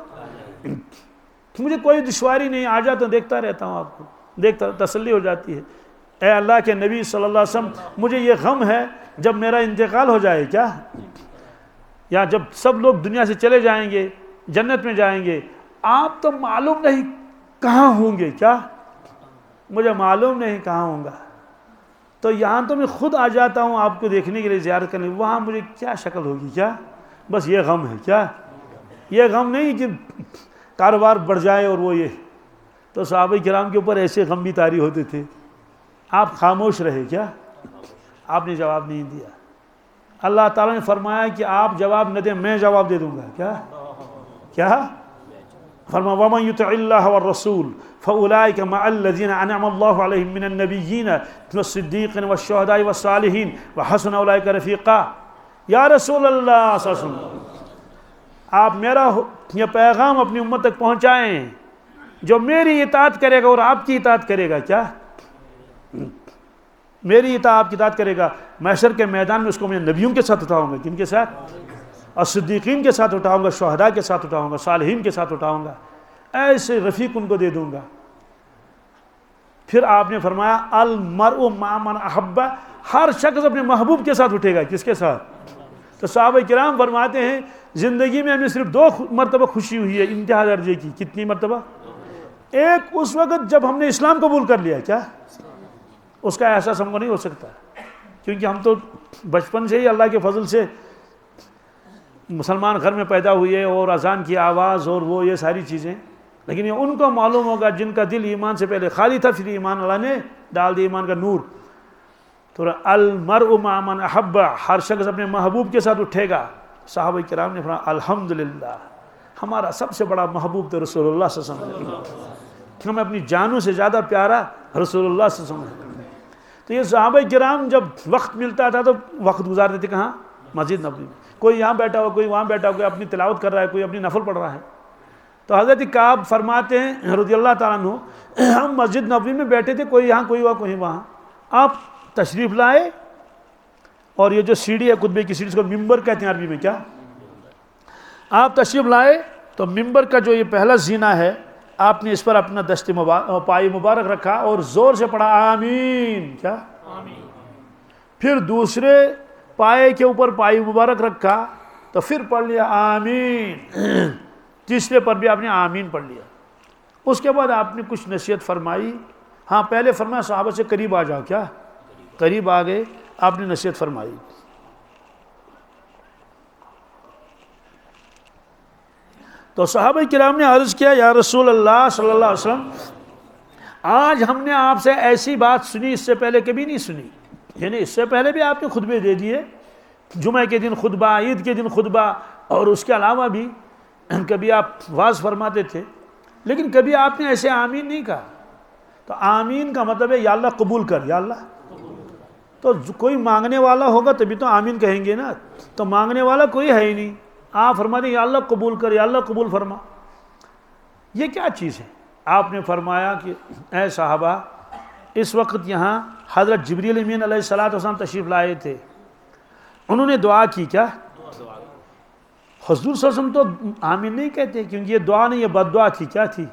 مجھے کوئی دشواری نہیں، آ جاتا ہوں، دیکھتا رہتا ہوں آپ کو، دیکھتا تسلی ہو جاتی ہے. اے اللہ کے نبی صلی اللہ علیہ وسلم، مجھے یہ غم ہے جب میرا انتقال ہو جائے، کیا یا جب سب لوگ دنیا سے چلے جائیں گے، جنت میں جائیں گے، آپ تو معلوم نہیں کہاں ہوں گے. کیا؟ مجھے معلوم نہیں کہاں ہوں گا. تو یہاں تو میں خود آ جاتا ہوں آپ کو دیکھنے کے لیے، زیارت کرنے، وہاں مجھے کیا شکل ہوگی. کیا؟ بس یہ غم ہے. کیا؟ یہ غم نہیں کہ کاروبار بڑھ جائے اور وہ یہ. تو صحابہ کرام کے اوپر ایسے غم بھی طاری ہوتے تھے. آپ خاموش رہے. کیا؟ آپ نے جواب نہیں دیا. اللہ تعالیٰ نے فرمایا کہ آپ جواب نہ دیں، میں جواب دے دوں گا. کیا فرمایا؟ وَمَن يُطِعِ اللَّهَ وَالرَّسُولَ فَأُولَٰئِكَ مَعَ الَّذِينَ أَنْعَمَ اللَّهُ عَلَيْهِم مِّنَ النَّبِيِّينَ وَالصِّدِّيقِينَ وَالشُّهَدَاءِ وَالصَّالِحِينَ وَحَسُنَ أُولَٰئِكَ رَفِيقًا. یا رسول اللہ صلی اللہ علیہ وسلم، آپ میرا یہ پیغام اپنی امت تک پہنچائیں، جو میری اطاعت کرے گا اور آپ کی اطاعت کرے گا. کیا؟ میری اطاعت آپ کی اطاعت کرے گا، محشر کے میدان میں اس کو میں نبیوں کے ساتھ اٹھاؤں گا. کن کے ساتھ؟ اور صدیقین کے ساتھ اٹھاؤں گا، شہداء کے ساتھ اٹھاؤں گا، صالحین کے ساتھ اٹھاؤں گا. ایسے رفیق ان کو دے دوں گا. پھر آپ نے فرمایا المرء مع من احب، ہر شخص اپنے محبوب کے ساتھ اٹھے گا. کس کے ساتھ؟ تو صحابہ کرام فرماتے ہیں زندگی میں ہمیں صرف 2 مرتبہ خوشی ہوئی ہے انتہا درجے کی. کتنی مرتبہ؟ ایک اس وقت جب ہم نے اسلام قبول کر لیا. کیا؟ اس کا احساس ہم کو نہیں ہو سکتا، کیونکہ ہم تو بچپن سے ہی اللہ کے فضل سے مسلمان گھر میں پیدا ہوئے، اور اذان کی آواز اور وہ یہ ساری چیزیں. لیکن یہ ان کو معلوم ہوگا جن کا دل ایمان سے پہلے خالی تھا، پھر ایمان اللہ نے ڈال دیا، ایمان کا نور. تو المرء مع من احب، ہر شخص اپنے محبوب کے ساتھ اٹھے گا. صحابہ کرام نے فرمایا الحمدللہ، ہمارا سب سے بڑا محبوب تو رسول اللہ صلی اللہ علیہ وسلم، ہمیں اپنی جانوں سے زیادہ پیارا رسول اللہ صلی اللہ علیہ وسلم. تو یہ صحابہ کرام جب وقت ملتا تھا تو وقت گزارتے تھے کہاں؟ مسجد نبوی میں. کوئی یہاں بیٹھا ہوا، کوئی وہاں بیٹھا ہوا، کوئی اپنی تلاوت کر رہا ہے، کوئی اپنی نفل پڑھ رہا ہے. تو حضرت کعب فرماتے ہیں رضی اللہ تعالیٰ عنہ، ہم مسجد نبوی میں بیٹھے تھے، کوئی یہاں، کوئی وہاں، کوئی وہاں. آپ تشریف لائے، اور یہ جو سیڑھی ہے خطبے کی سیڑھی، اس کو ممبر کہتے ہیں عربی میں. کیا؟ آپ تشریف لائے تو ممبر کا جو یہ پہلا زینہ ہے، آپ نے اس پر اپنا دست پائی مبارک رکھا اور زور سے پڑھا آمین. کیا؟ پھر دوسرے پائے کے اوپر پائی مبارک رکھا تو پھر پڑھ لیا آمین. تیسرے پر بھی آپ نے آمین پڑھ لیا. اس کے بعد آپ نے کچھ نصیحت فرمائی. ہاں، پہلے فرمایا صحابہ سے قریب آ جاؤ. کیا؟ قریب آ گئے، آپ نے نصیحت فرمائی. تو صحابہ کرام نے عرض کیا یا رسول اللہ صلی اللہ علیہ وسلم، آج ہم نے آپ سے ایسی بات سنی، اس سے پہلے کبھی نہیں سنی. یعنی اس سے پہلے بھی آپ نے خطبے دے دیے، جمعہ کے دن خطبہ، عید کے دن خطبہ، اور اس کے علاوہ بھی کبھی آپ واعظ فرماتے تھے، لیکن کبھی آپ نے ایسے آمین نہیں کہا. تو آمین کا مطلب ہے یا اللہ قبول کر، یا اللہ. تو کوئی مانگنے والا ہوگا تبھی تو آمین کہیں گے نا. تو مانگنے والا کوئی ہے ہی نہیں، آپ فرماتے یا اللہ قبول کر، یا اللہ قبول فرما. یہ کیا چیز ہے؟ آپ نے فرمایا کہ اے صحابہ، اس وقت یہاں حضرت جبریل امین علیہ السلام تشریف لائے تھے. انہوں نے دعا کی. کیا؟ حضور صلی اللہ علیہ وسلم تو آمین نہیں کہتے، کیونکہ یہ دعا نہیں، یہ بد دعا تھی. کیا تھی؟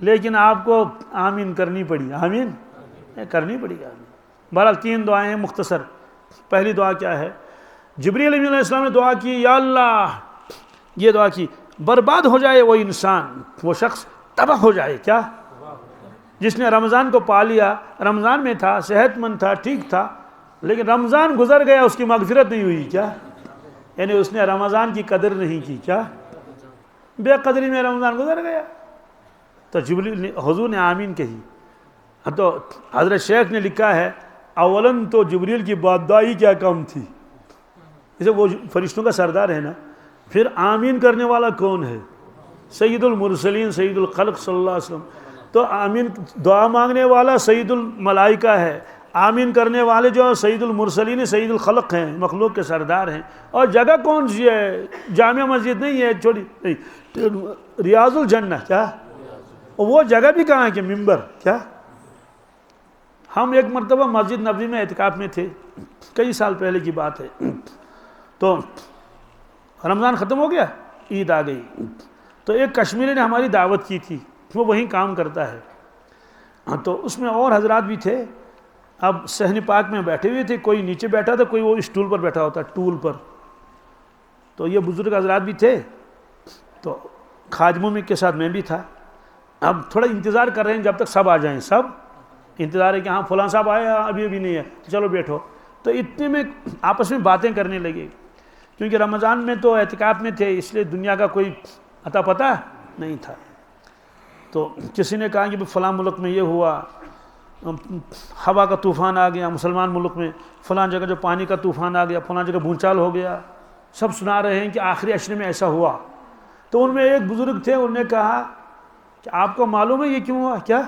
لیکن آپ کو آمین کرنی پڑی. آمین کرنی پڑی. آمین. بہرحال 3 دعائیں ہیں مختصر. پہلی دعا کیا ہے؟ جبریل علیہ السلام نے دعا کی یا اللہ، یہ دعا کی برباد ہو جائے وہ انسان، وہ شخص تباہ ہو جائے. کیا؟ جس نے رمضان کو پا لیا، رمضان میں تھا، صحت مند تھا، ٹھیک تھا، لیکن رمضان گزر گیا، اس کی مغفرت نہیں ہوئی. کیا؟ یعنی اس نے رمضان کی قدر نہیں کی. کیا؟ بے قدری میں رمضان گزر گیا. تو جبریل حضور نے آمین کہی. تو حضرت شیخ نے لکھا ہے اولن تو جبریل کی باددعائی کیا کم تھی، جیسے وہ فرشتوں کا سردار ہے نا، پھر آمین کرنے والا کون ہے؟ سید المرسلین سید الخلق صلی اللہ علیہ وسلم. تو آمین دعا مانگنے والا سید الملائکہ ہے، آمین کرنے والے جو سید المرسلین سید الخلق ہیں، مخلوق کے سردار ہیں. اور جگہ کون سی ہے؟ جامع مسجد نہیں ہے، چھوٹی نہیں، ریاض الجنہ. کیا؟ وہ جگہ بھی کہاں ہے کہ ممبر. کیا؟ ہم ایک مرتبہ مسجد نبوی میں اعتکاف میں تھے، کئی سال پہلے کی بات ہے. تو رمضان ختم ہو گیا، عید آ گئی. تو ایک کشمیری نے ہماری دعوت کی تھی، وہ وہیں کام کرتا ہے. تو اس میں اور حضرات بھی تھے. اب صحن پاک میں بیٹھے ہوئے تھے، کوئی نیچے بیٹھا تھا، کوئی وہ اسٹول پر بیٹھا ہوتا، ٹول پر. تو یہ بزرگ حضرات بھی تھے، تو خادموں میں کے ساتھ میں بھی تھا. اب تھوڑا انتظار کر رہے ہیں جب تک سب آ جائیں. سب انتظار ہے کہ ہاں فلاں صاحب آئے، ابھی نہیں ہے، چلو بیٹھو. تو اتنے میں آپس میں باتیں کرنے لگے، کیونکہ رمضان میں تو اعتکاف میں تھے، اس لیے دنیا کا کوئی عطا پتہ نہیں تھا. تو کسی نے کہا کہ فلاں ملک میں یہ ہوا، ہوا کا طوفان آ گیا، مسلمان ملک میں فلاں جگہ جو پانی کا طوفان آ گیا، فلاں جگہ بھونچال ہو گیا. سب سنا رہے ہیں کہ آخری عشرے میں ایسا ہوا. تو ان میں ایک بزرگ تھے، انہوں نے کہا کہ آپ کو معلوم ہے یہ کیوں ہوا؟ کیا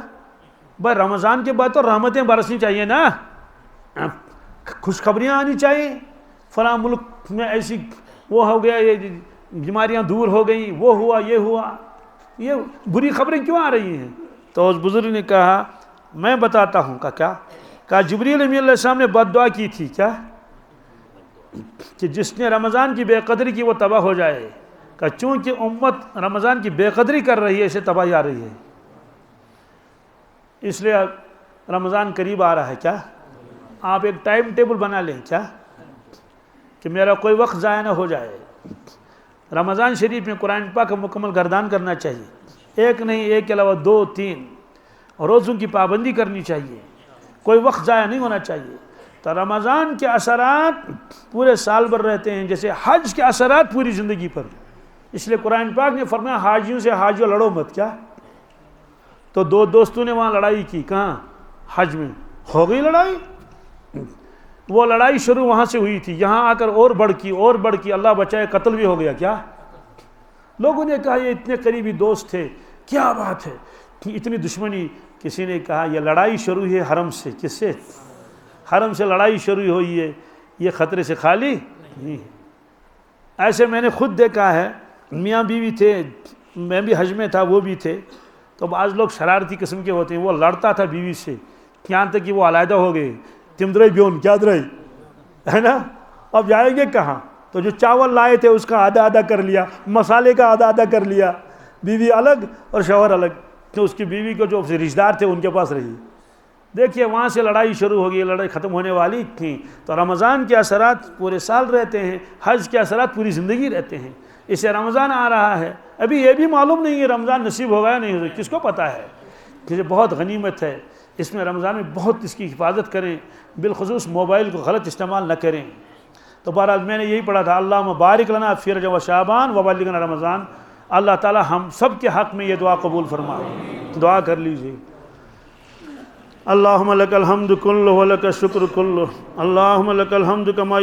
بھائی رمضان کے بعد تو رحمتیں برسنی چاہیے نا، خوشخبریاں آنی چاہیے، فلاں ملک میں ایسی وہ ہو گیا، یہ بیماریاں دور ہو گئیں، وہ ہوا، یہ ہوا، یہ بری خبریں کیوں آ رہی ہیں؟ تو اس بزرگ نے کہا میں بتاتا ہوں. کہا کیا؟ جبریل امین علیہ السلام نے بد دعا کی تھی. کیا؟ کہ جس نے رمضان کی بے قدری کی وہ تباہ ہو جائے. کہ چونکہ امت رمضان کی بے قدری کر رہی ہے، اسے تباہی آ رہی ہے، اس لیے رمضان قریب آ رہا ہے. کیا؟ آپ ایک ٹائم ٹیبل بنا لیں. کیا؟ کہ میرا کوئی وقت ضائع نہ ہو جائے. رمضان شریف میں قرآن پاک کا مکمل گردان کرنا چاہیے، ایک نہیں، ایک کے علاوہ 2 3 روزوں کی پابندی کرنی چاہیے، کوئی وقت ضائع نہیں ہونا چاہیے. تو رمضان کے اثرات پورے سال بھر رہتے ہیں، جیسے حج کے اثرات پوری زندگی پر. اس لیے قرآن پاک نے فرمایا حاجیوں سے حاجیوں لڑو مت. کیا؟ تو 2 دوستوں نے وہاں لڑائی کی، کہاں؟ حج میں. ہو گئی لڑائی. وہ لڑائی شروع وہاں سے ہوئی تھی، یہاں آ کر اور بڑھ کی، اللہ بچائے قتل بھی ہو گیا. کیا؟ لوگوں نے کہا یہ اتنے قریبی دوست تھے، کیا بات ہے اتنی دشمنی؟ کسی نے کہا یہ لڑائی شروع ہے حرم سے. کس سے؟ حرم سے لڑائی شروع ہوئی ہے، یہ خطرے سے خالی نہیں. ایسے میں نے خود دیکھا ہے، میاں بیوی تھے، میں بھی حج میں تھا، وہ بھی تھے. تو بعض لوگ شرارتی قسم کے ہوتے ہیں، وہ لڑتا تھا بیوی سے، یہاں تک کہ وہ علیحدہ ہو گئے. تم درئی بیون کیا درئی ہے نا، اب جائیں گے کہاں؟ تو جو چاول لائے تھے اس کا آدھا کر لیا، مسالے کا آدھا کر لیا، بیوی الگ اور شوہر الگ. تو اس کی بیوی کو جو رشتہ دار تھے ان کے پاس رہی. دیکھیے وہاں سے لڑائی شروع ہو گئی، لڑائی ختم ہونے والی تھی. تو رمضان کے اثرات پورے سال رہتے ہیں، حج کے اثرات پوری زندگی رہتے ہیں. اس سے رمضان آ رہا ہے، ابھی یہ بھی معلوم نہیں ہے رمضان نصیب ہوگا یا نہیں ہوگا، کس کو پتہ ہے. یہ بہت غنیمت ہے، اس میں رمضان میں بہت اس کی حفاظت کریں، بالخصوص موبائل کو غلط استعمال نہ کریں. تو بہرحال میں نے یہی پڑھا تھا اللہم بارک لنا فی رجب و شعبان وبلغنا رمضان. اللہ تعالی ہم سب کے حق میں یہ دعا قبول فرمائے. دعا کر لیجیے. اللہم لک الحمد کلہ ولک الشکر کلہ، اللہم لک الحمد کما